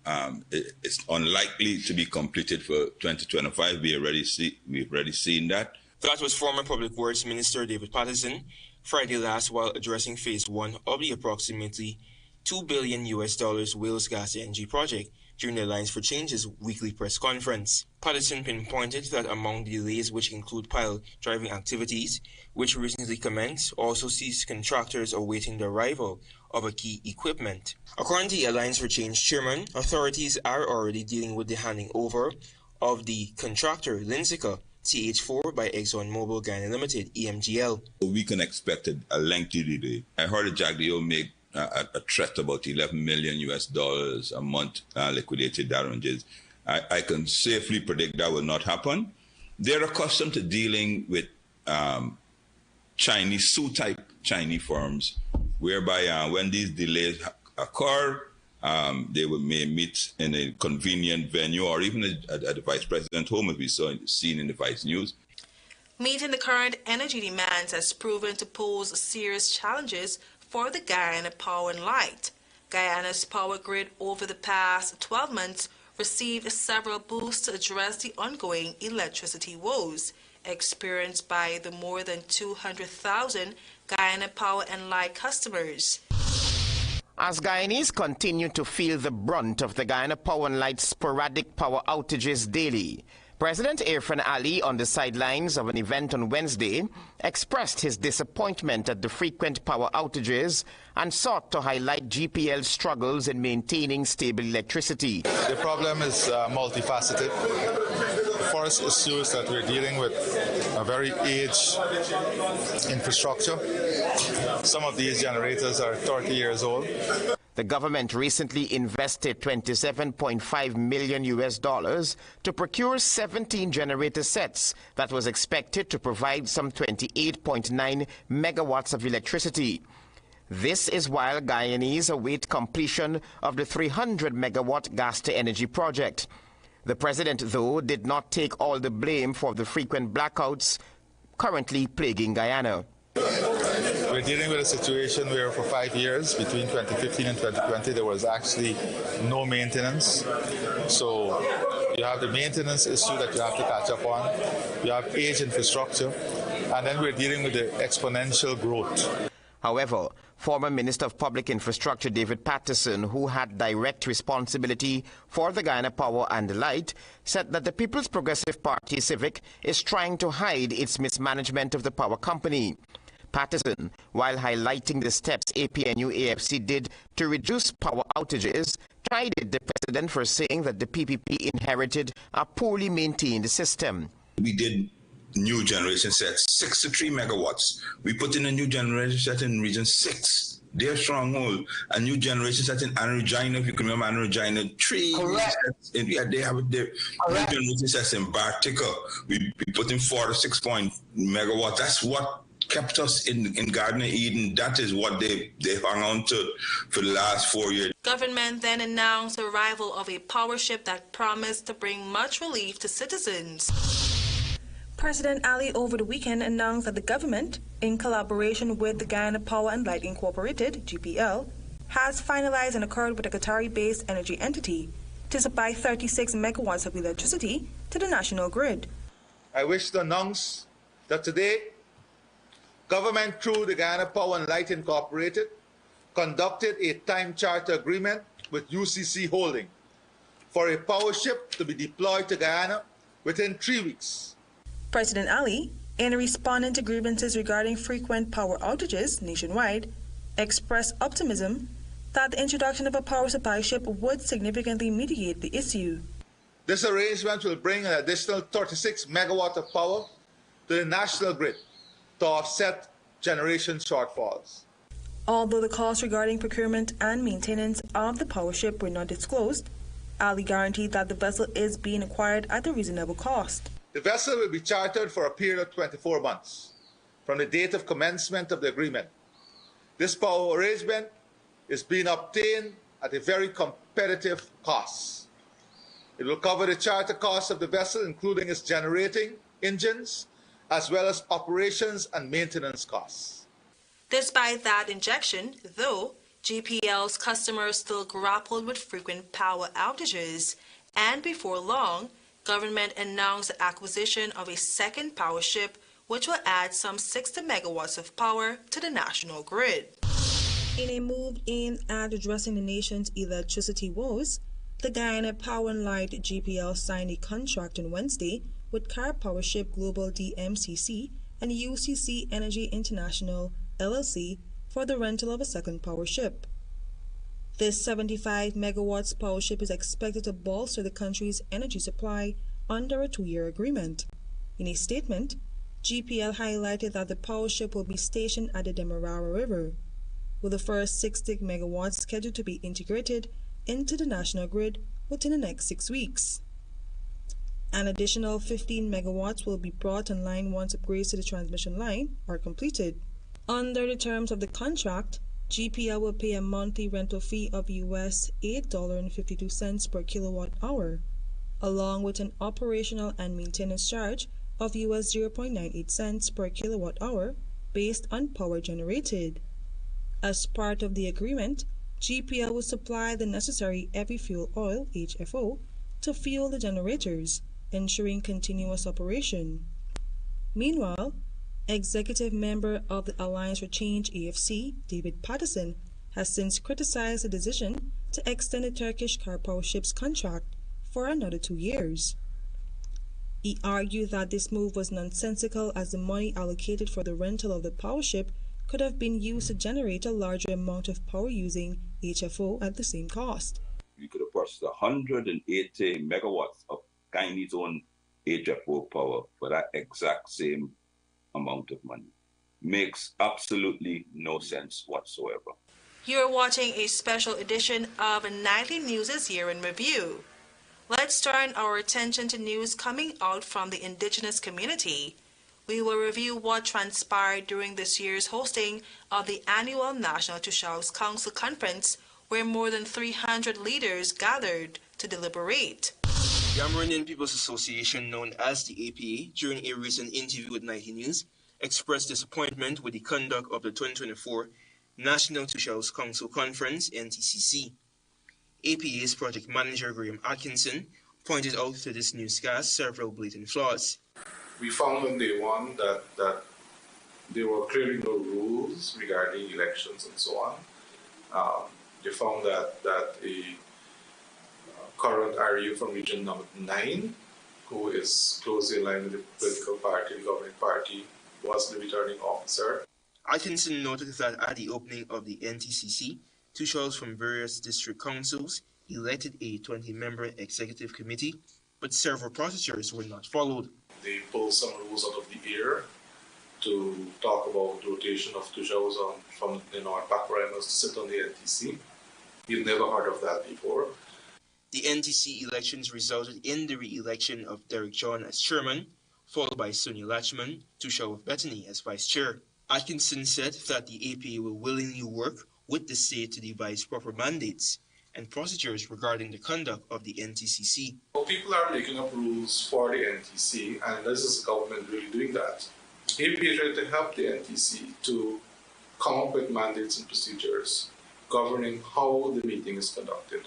It's unlikely to be completed for 2025. We've already seen that. That was former Public Works Minister David Paterson Friday last while addressing phase 1 of the approximately $2 billion Wales Gas LNG project during the Alliance for Change's weekly press conference. Patterson pinpointed that among the delays, which include pile driving activities, which recently commenced, also sees contractors awaiting the arrival of a key equipment. According to the Alliance for Change chairman, authorities are already dealing with the handing over of the contractor Linsika CH4 by ExxonMobil Guyana Limited, EMGL. We can expect a lengthy delay. I heard a JAGDO make a threat about $11 million a month liquidated damages. I can safely predict that will not happen. They're accustomed to dealing with Chinese Sioux-type Chinese firms, whereby when these delays occur, they may meet in a convenient venue or even at the Vice President's home, as we seen in the Vice News. Meeting the current energy demands has proven to pose serious challenges for the Guyana Power and Light. Guyana's power grid over the past 12 months received several boosts to address the ongoing electricity woes experienced by the more than 200,000 Guyana Power and Light customers. As Guyanese continue to feel the brunt of the Guyana Power and Light sporadic power outages daily, President Irfan Ali, on the sidelines of an event on Wednesday, expressed his disappointment at the frequent power outages and sought to highlight GPL's struggles in maintaining stable electricity. The problem is multifaceted. The first issue is that we're dealing with a very aged infrastructure. Some of these generators are 30 years old. The government recently invested $27.5 million to procure 17 generator sets that was expected to provide some 28.9 megawatts of electricity. This is while Guyanese await completion of the 300-megawatt gas-to-energy project. The president, though, did not take all the blame for the frequent blackouts currently plaguing Guyana. We're dealing with a situation where for 5 years, between 2015 and 2020, there was actually no maintenance. So you have the maintenance issue that you have to catch up on. You have aged infrastructure. And then we're dealing with the exponential growth. However, former Minister of Public Infrastructure David Patterson, who had direct responsibility for the Guyana Power and Light, said that the People's Progressive Party Civic is trying to hide its mismanagement of the power company. Patterson, while highlighting the steps APNU-AFC did to reduce power outages, chided the president for saying that the PPP inherited a poorly maintained system. We did new generation sets, 63 megawatts. We put in a new generation set in Region 6, their stronghold. A new generation set in Anna Regina, if you can remember Anna Regina, 3 sets. They have their new generation sets in Bartica. We put in 4 to 6 megawatts. That's what kept us in Garden of Eden. That is what they hung on to for the last 4 years. Government then announced the arrival of a power ship that promised to bring much relief to citizens. President Ali over the weekend announced that the government, in collaboration with the Guyana Power and Light Incorporated, GPL, has finalized an accord with a Qatari-based energy entity to supply 36 megawatts of electricity to the national grid. I wish to announce that today, government through the Guyana Power and Light Incorporated conducted a time charter agreement with UCC Holding for a power ship to be deployed to Guyana within 3 weeks. President Ali, in responding to grievances regarding frequent power outages nationwide, expressed optimism that the introduction of a power supply ship would significantly mitigate the issue. This arrangement will bring an additional 36 megawatts of power to the national grid to offset generation shortfalls. Although the costs regarding procurement and maintenance of the power ship were not disclosed, Ali guaranteed that the vessel is being acquired at a reasonable cost. The vessel will be chartered for a period of 24 months from the date of commencement of the agreement. This power arrangement is being obtained at a very competitive cost. It will cover the charter costs of the vessel, including its generating engines, as well as operations and maintenance costs. Despite that injection, though, GPL's customers still grappled with frequent power outages, and before long, government announced the acquisition of a second power ship which will add some 60 megawatts of power to the national grid. In a move aimed at addressing the nation's electricity woes, the Guyana Power and Light GPL signed a contract on Wednesday with car power ship Global DMCC and UCC Energy International LLC for the rental of a second power ship. This 75 megawatts power ship is expected to bolster the country's energy supply under a 2-year agreement. In a statement, GPL highlighted that the power ship will be stationed at the Demerara River, with the first 60 megawatts scheduled to be integrated into the national grid within the next 6 weeks. An additional 15 megawatts will be brought online once upgrades to the transmission line are completed. Under the terms of the contract, GPL will pay a monthly rental fee of US $8.52 per kilowatt hour, along with an operational and maintenance charge of US 0.98 cents per kilowatt hour based on power generated. As part of the agreement, GPL will supply the necessary heavy fuel oil, HFO, to fuel the generators, ensuring continuous operation. Meanwhile, executive member of the Alliance for Change AFC, David Patterson, has since criticized the decision to extend the Turkish car power ship's contract for another 2 years. He argued that this move was nonsensical as the money allocated for the rental of the power ship could have been used to generate a larger amount of power using HFO at the same cost. We could have purchased 180 megawatts of Guyanese own HFO power for that exact same amount of money. Makes absolutely no sense whatsoever. You're watching a special edition of Nightly News' Year in Review. Let's turn our attention to news coming out from the Indigenous community. We will review what transpired during this year's hosting of the annual National Tushaus Council Conference, where more than 300 leaders gathered to deliberate. The Amerindian People's Association, known as the APA, during a recent interview with Nightly News, expressed disappointment with the conduct of the 2024 National Tushaus Council Conference, NTCC. APA's project manager, Graham Atkinson, pointed out to this newscast several blatant flaws. We found on day one that there were clearly no rules regarding elections and so on. They found that a current RU from region number 9, who is closely aligned with the political party, the governing party, was the returning officer. Atkinson noted that at the opening of the NTCC, Tushaus from various district councils elected a 20-member executive committee, but several procedures were not followed. They pulled some rules out of the air to talk about rotation of Tushaus from our backgrounders to sit on the NTC. You've never heard of that before. The NTC elections resulted in the re-election of Derek John as chairman, followed by Sonia Lachman, Tushau of Bethany, as vice chair. Atkinson said that the APA will willingly work with the state to devise proper mandates and procedures regarding the conduct of the NTCC. Well, people are making up rules for the NTC, and this is the government really doing that. The APA is trying to help the NTC to come up with mandates and procedures governing how the meeting is conducted.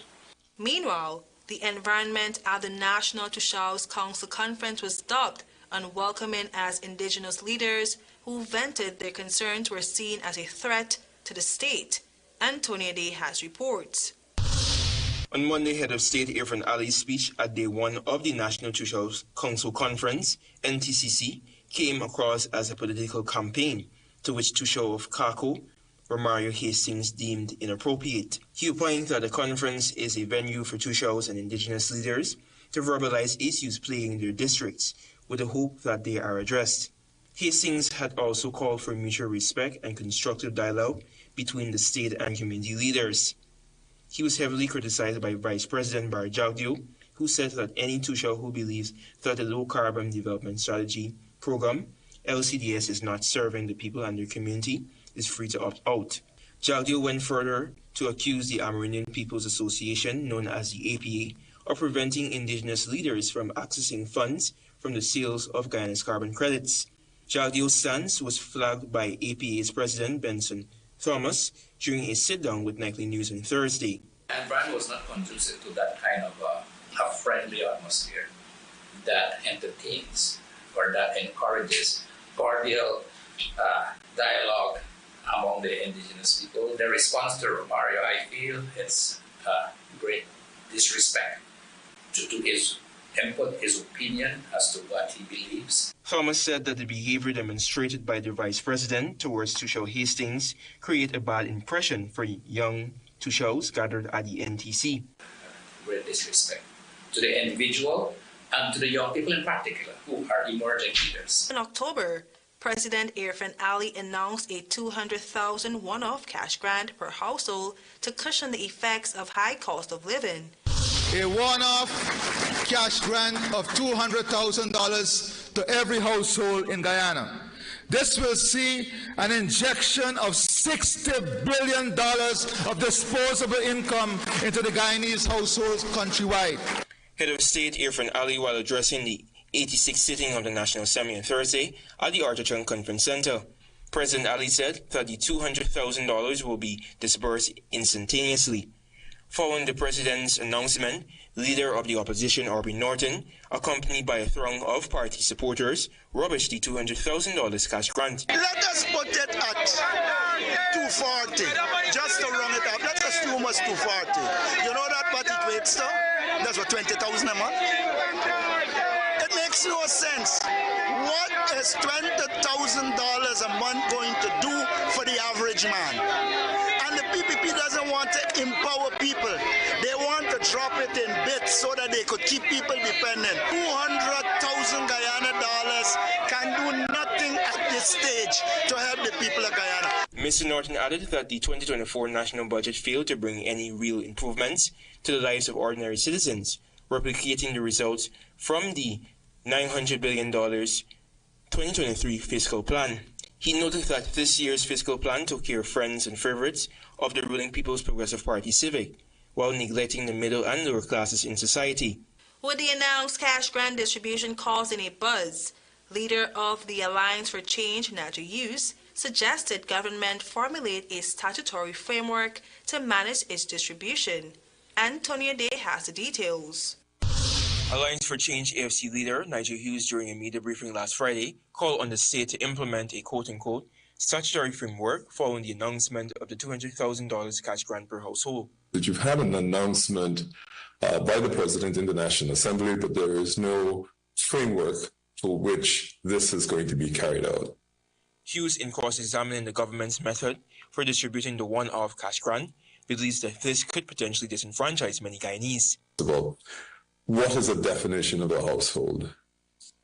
Meanwhile, the environment at the National Tushaus Council Conference was dubbed unwelcoming as Indigenous leaders who vented their concerns were seen as a threat to the state. Antonia Day has reports. On Monday, Head of State Irfan Ali's speech at Day 1 of the National Tushaus Council Conference, NTCC, came across as a political campaign, to which Tushau of Kako, Romario Hastings, deemed inappropriate. He opined that the conference is a venue for Tushaus and Indigenous leaders to verbalize issues plaguing their districts, with the hope that they are addressed. Hastings had also called for mutual respect and constructive dialogue between the state and community leaders. He was heavily criticized by Vice President Bar Jagdio, who said that any Tushau who believes that the Low Carbon Development Strategy Program, LCDS, is not serving the people and their community is free to opt out. Jagdio went further to accuse the Amerindian People's Association, known as the APA, of preventing Indigenous leaders from accessing funds from the sales of Guyana's carbon credits. Jagdio's stance was flagged by APA's President Benson Thomas during a sit-down with Nightly News on Thursday. The environment was not conducive to that kind of a friendly atmosphere that entertains or that encourages cordial dialogue among the indigenous people. The response to Romario, I feel, it's great disrespect to his input, his opinion as to what he believes. Thomas said that the behavior demonstrated by the Vice President towards Tushao Hastings create a bad impression for young Tushaos gathered at the NTC. Great disrespect to the individual and to the young people in particular who are emerging leaders. In October, President Irfan Ali announced a $200,000 one-off cash grant per household to cushion the effects of high cost of living. A one-off cash grant of $200,000 to every household in Guyana. This will see an injection of $60 billion of disposable income into the Guyanese households countrywide. Head of State Irfan Ali, while addressing the 86th sitting of the National Assembly on Thursday at the Artichon Conference Center, President Ali said that the $200,000 will be disbursed instantaneously. Following the President's announcement, Leader of the Opposition, Aubrey Norton, accompanied by a throng of party supporters, rubbished the $200,000 cash grant. Let us put it at 240, just to round it up. Let us assume it's 240. You know that what it equates to? That's what, 20,000 a month? It makes no sense. What is $20,000 a month going to do for the average man? And the PPP doesn't want to empower people. They want to drop it in bits so that they could keep people dependent. 200,000 Guyana dollars can do nothing at this stage to help the people of Guyana. Mr. Norton added that the 2024 national budget failed to bring any real improvements to the lives of ordinary citizens, replicating the results from the $900 billion 2023 fiscal plan. He noted that this year's fiscal plan took care of friends and favorites of the ruling People's Progressive Party Civic, while neglecting the middle and lower classes in society. With the announced cash grant distribution causing a buzz, leader of the Alliance for Change, Nigel Hughes, suggested government formulate a statutory framework to manage its distribution. Antonio Day has the details. Alliance for Change AFC leader Nigel Hughes, during a media briefing last Friday, called on the state to implement a quote-unquote statutory framework following the announcement of the $200,000 cash grant per household. That you've had an announcement by the President in the National Assembly, but there is no framework for which this is going to be carried out. Hughes, in cross-examining the government's method for distributing the one-off cash grant, believes that this could potentially disenfranchise many Guyanese. What is a definition of a household?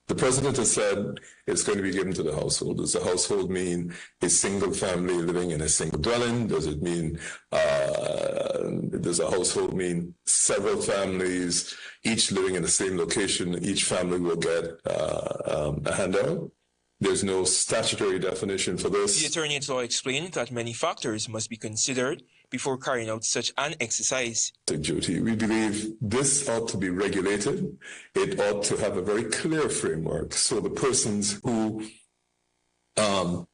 The President has said it's going to be given to the household. Does a household mean a single family living in a single dwelling? Does it mean, does a household mean several families, each living in the same location? Each family will get a handout? There's no statutory definition for this. The Attorney at Law explained that many factors must be considered before carrying out such an exercise. Duty. We believe this ought to be regulated. It ought to have a very clear framework so the persons who are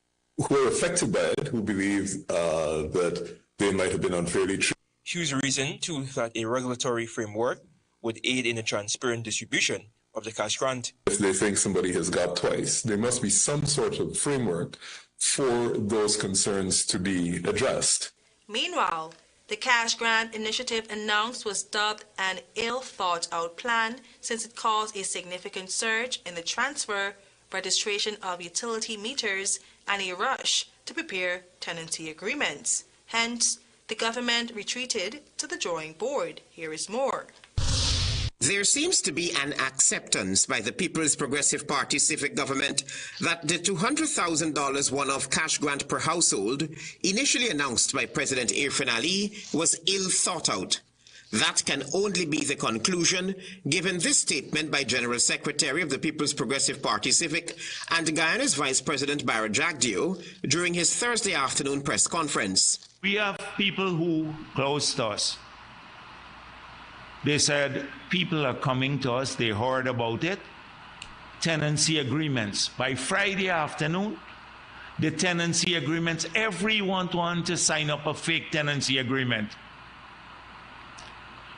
affected by it, who believe that they might have been unfairly treated. Hughes reasoned too that a regulatory framework would aid in a transparent distribution of the cash grant. If they think somebody has got twice, there must be some sort of framework for those concerns to be addressed. Meanwhile, the cash grant initiative announced was dubbed an ill-thought-out plan since it caused a significant surge in the transfer, registration of utility meters, and a rush to prepare tenancy agreements. Hence, the government retreated to the drawing board. Here is more. There seems to be an acceptance by the People's Progressive Party civic government that the $200,000 one-off cash grant per household, initially announced by President Irfan Ali, was ill thought out. That can only be the conclusion, given this statement by General Secretary of the People's Progressive Party civic and Guyana's Vice President Barra Jagdeo during his Thursday afternoon press conference. We have people who close to us. They said, people are coming to us, they heard about it. Tenancy agreements. By Friday afternoon, the tenancy agreements, everyone wanted to sign up a fake tenancy agreement.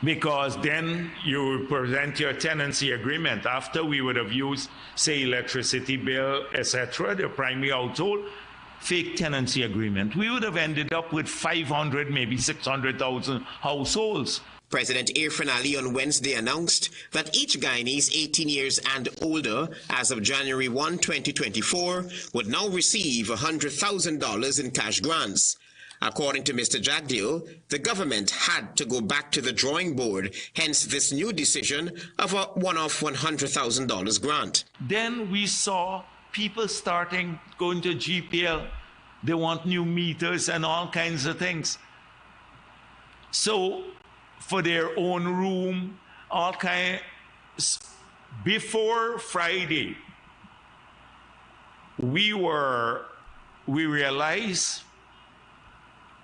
because then you would present your tenancy agreement. After we would have used, say, electricity bill, etc., the primary household, fake tenancy agreement. We would have ended up with 500, maybe 600,000 households. President Irfan Ali on Wednesday announced that each Guyanese 18 years and older as of January 1, 2024 would now receive $100,000 in cash grants. According to Mr. Jagdeo, the government had to go back to the drawing board, hence this new decision of a one-off $100,000 grant. Then we saw people starting going to GPL. They want new meters and all kinds of things. So for their own room, all kinds. Before Friday, we realized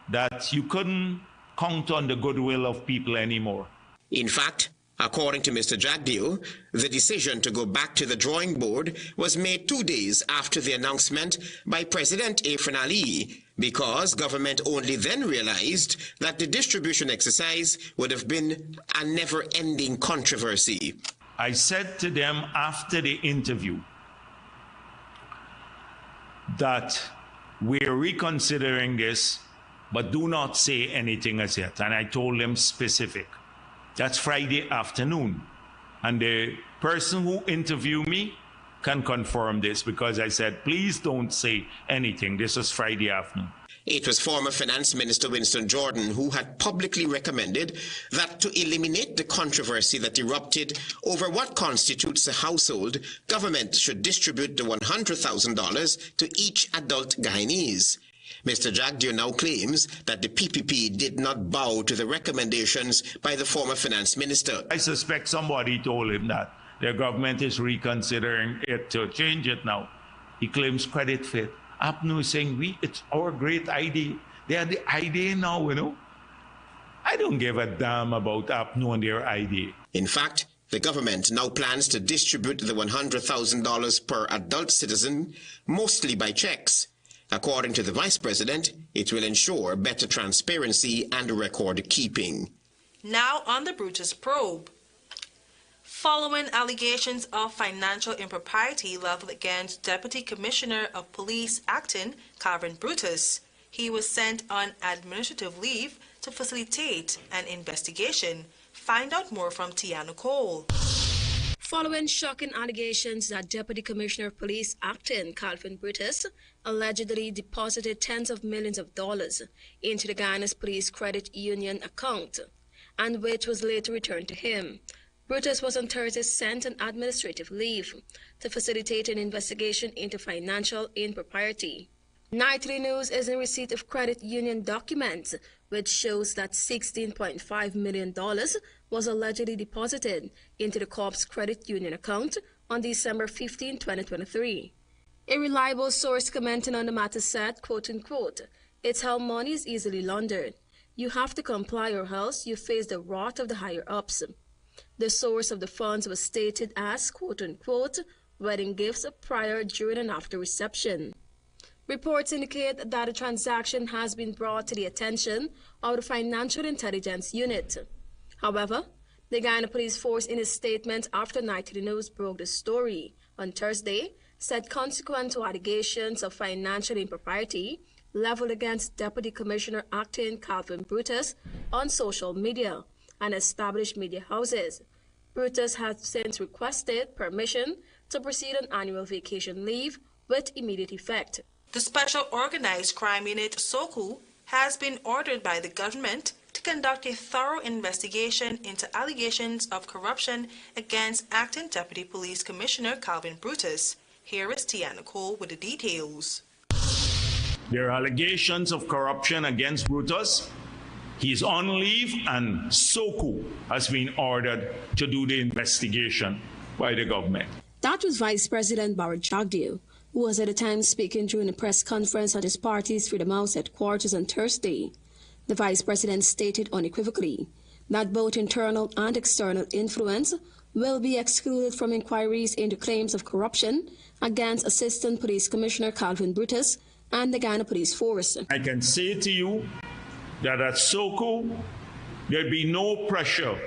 that you couldn't count on the goodwill of people anymore. In fact, according to Mr. Jagdeo, the decision to go back to the drawing board was made 2 days after the announcement by President Irfan Ali, because government only then realized that the distribution exercise would have been a never-ending controversy. I said to them after the interview that we're reconsidering this, but do not say anything as yet. And I told them specific. That's Friday afternoon. And the person who interviewed me can confirm this, because I said, please don't say anything. This was Friday afternoon. It was former Finance Minister Winston Jordan who had publicly recommended that to eliminate the controversy that erupted over what constitutes a household, government should distribute the $100,000 to each adult Guyanese. Mr. Jagdeo now claims that the PPP did not bow to the recommendations by the former finance minister. I suspect somebody told him that their government is reconsidering it to change it now. He claims credit fit. APNU is saying, it's our great idea. They are the idea now, you know. I don't give a damn about APNU and their idea. In fact, the government now plans to distribute the $100,000 per adult citizen, mostly by checks. According to the Vice President, it will ensure better transparency and record keeping. Now on the Brutus probe. Following allegations of financial impropriety leveled against Deputy Commissioner of Police Acting, Calvin Brutus, he was sent on administrative leave to facilitate an investigation. Find out more from Tiana Cole. Following shocking allegations that Deputy Commissioner of Police Acting, Calvin Brutus, allegedly deposited tens of millions of dollars into the Guyana's Police Credit Union account, and which was later returned to him, Brutus was on Thursday sent on administrative leave to facilitate an investigation into financial impropriety. Nightly News is in receipt of credit union documents, which shows that $16.5 million was allegedly deposited into the Corps Credit Union account on December 15, 2023. A reliable source commenting on the matter said, quote-unquote, "It's how money is easily laundered. You have to comply or else you face the wrath of the higher-ups." The source of the funds was stated as, quote-unquote, "wedding gifts prior, during, and after reception." Reports indicate that a transaction has been brought to the attention of the Financial Intelligence Unit. However, the Guyana Police Force, in a statement after Nightly News broke the story on Thursday, said consequent to allegations of financial impropriety leveled against Deputy Commissioner Acting Calvin Brutus on social media and established media houses, Brutus has since requested permission to proceed on annual vacation leave with immediate effect. The Special Organized Crime Unit, SOCU, has been ordered by the government to conduct a thorough investigation into allegations of corruption against Acting Deputy Police Commissioner Calvin Brutus. Here is Tiana Cole with the details. There are allegations of corruption against Brutus. He's on leave, and SOCU has been ordered to do the investigation by the government. That was Vice President Barrett Jagdeo, who was at the time speaking during a press conference at his party's Freedom House headquarters on Thursday. The Vice President stated unequivocally that both internal and external influence will be excluded from inquiries into claims of corruption against Assistant Police Commissioner Calvin Brutus and the Guyana Police Force. I can say to you that at SOCU, There'll be no pressure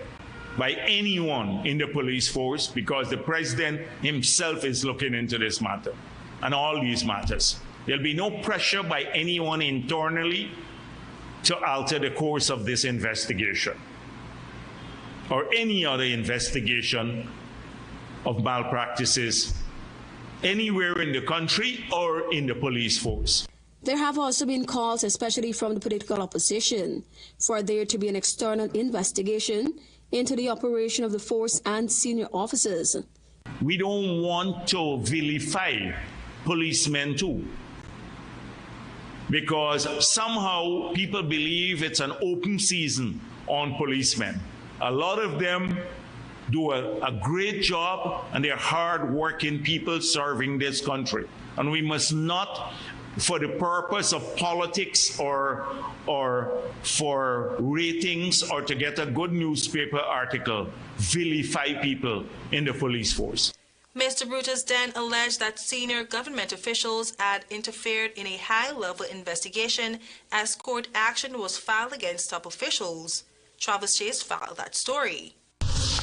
by anyone in the police force because the president himself is looking into this matter and all these matters. There'll be no pressure by anyone internally to alter the course of this investigation or any other investigation of malpractices anywhere in the country or in the police force. There have also been calls, especially from the political opposition, for there to be an external investigation into the operation of the force and senior officers. We don't want to vilify policemen too, because somehow people believe it's an open season on policemen. A lot of them do a great job, and they're hard-working people serving this country. And we must not, for the purpose of politics or for ratings or to get a good newspaper article, vilify people in the police force. Mr. Brutus then alleged that senior government officials had interfered in a high-level investigation as court action was filed against top officials. Travis Chase filed that story.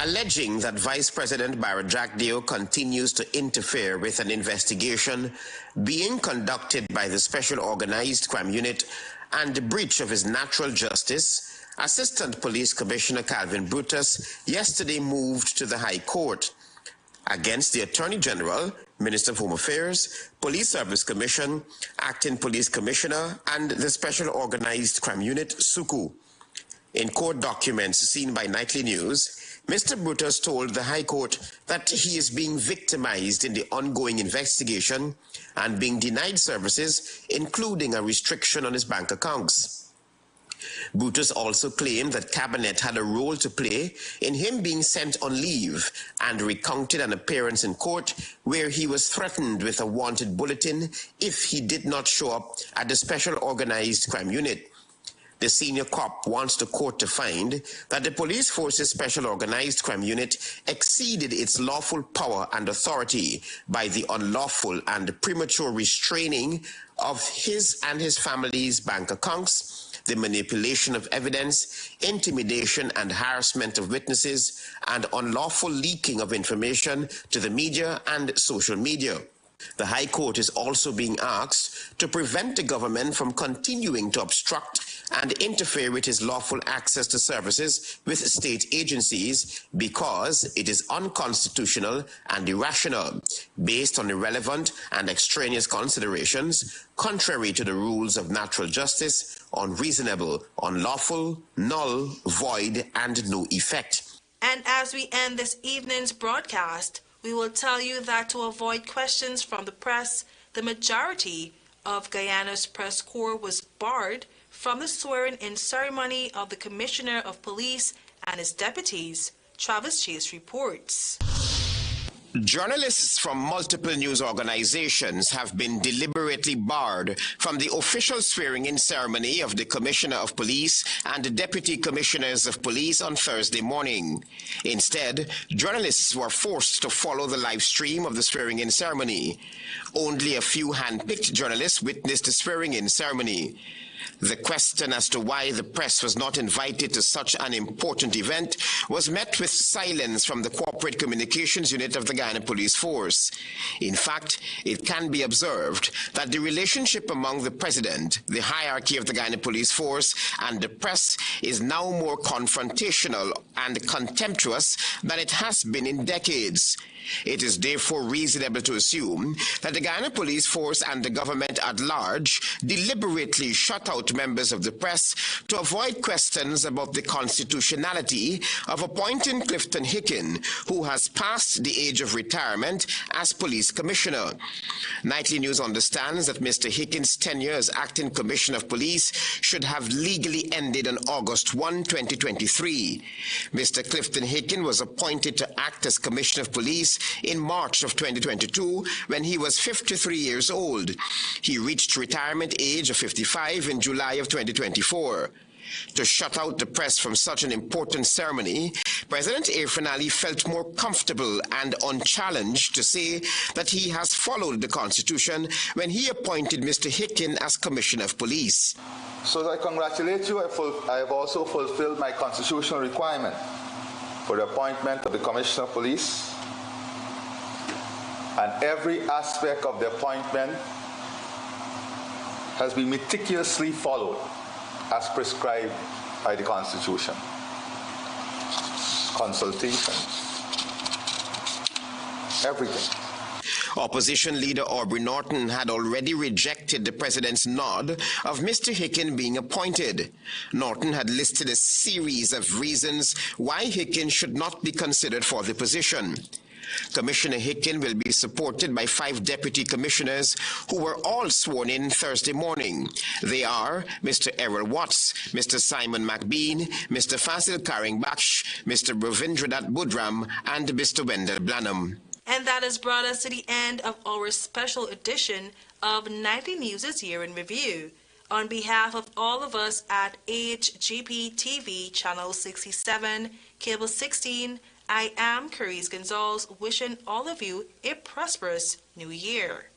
Alleging that Vice President Barra Jack Deo continues to interfere with an investigation being conducted by the Special Organized Crime Unit and the breach of his natural justice, Assistant Police Commissioner Calvin Brutus yesterday moved to the High Court against the Attorney General, Minister of Home Affairs, Police Service Commission, Acting Police Commissioner, and the Special Organized Crime Unit, SUCU. In court documents seen by Nightly News, Mr. Brutus told the High Court that he is being victimized in the ongoing investigation and being denied services, including a restriction on his bank accounts. Brutus also claimed that Cabinet had a role to play in him being sent on leave and recounted an appearance in court where he was threatened with a wanted bulletin if he did not show up at the Special Organized Crime Unit. The senior cop wants the court to find that the police force's Special Organized Crime Unit exceeded its lawful power and authority by the unlawful and premature restraining of his and his family's bank accounts, the manipulation of evidence, intimidation and harassment of witnesses, and unlawful leaking of information to the media and social media. The High Court is also being asked to prevent the government from continuing to obstruct and interfere with his lawful access to services with state agencies because it is unconstitutional and irrational, based on irrelevant and extraneous considerations, contrary to the rules of natural justice, unreasonable, unlawful, null, void, and no effect. And as we end this evening's broadcast, we will tell you that to avoid questions from the press, the majority of Guyana's press corps was barred from the swearing-in ceremony of the Commissioner of Police and his deputies. Travis Chase reports. Journalists from multiple news organizations have been deliberately barred from the official swearing-in ceremony of the Commissioner of Police and the Deputy Commissioners of Police on Thursday morning. Instead, journalists were forced to follow the live stream of the swearing-in ceremony. Only a few hand-picked journalists witnessed the swearing-in ceremony. The question as to why the press was not invited to such an important event was met with silence from the Corporate Communications Unit of the Guyana Police Force. In fact, it can be observed that the relationship among the President, the hierarchy of the Guyana Police Force, and the press is now more confrontational and contemptuous than it has been in decades. It is therefore reasonable to assume that the Guyana Police Force and the government at large deliberately shut out members of the press to avoid questions about the constitutionality of appointing Clifton Hicken, who has passed the age of retirement as police commissioner. Nightly News understands that Mr. Hicken's tenure as acting commissioner of police should have legally ended on August 1, 2023. Mr. Clifton Hicken was appointed to act as commissioner of police in March of 2022 when he was 53 years old. He reached retirement age of 55 in July of 2024. To shut out the press from such an important ceremony, President Irfaan Ali felt more comfortable and unchallenged to say that he has followed the Constitution when he appointed Mr. Hicken as Commissioner of Police. So as I congratulate you, I have also fulfilled my constitutional requirement for the appointment of the Commissioner of Police, and every aspect of the appointment has been meticulously followed as prescribed by the Constitution. Consultation, everything. Opposition leader Aubrey Norton had already rejected the president's nod of Mr. Hicken being appointed. Norton had listed a series of reasons why Hicken should not be considered for the position. Commissioner Hicken will be supported by 5 deputy commissioners who were all sworn in Thursday morning. They are Mr. Errol Watts, Mr. Simon McBean, Mr. Fasil Karingbaksh, Mr. Ravindranath Budram, and Mr. Wendell Blanham. And that has brought us to the end of our special edition of Nightly News' Year in Review. On behalf of all of us at HGP TV Channel 67, Cable 16, I am Carice Gonzalez, wishing all of you a prosperous new year.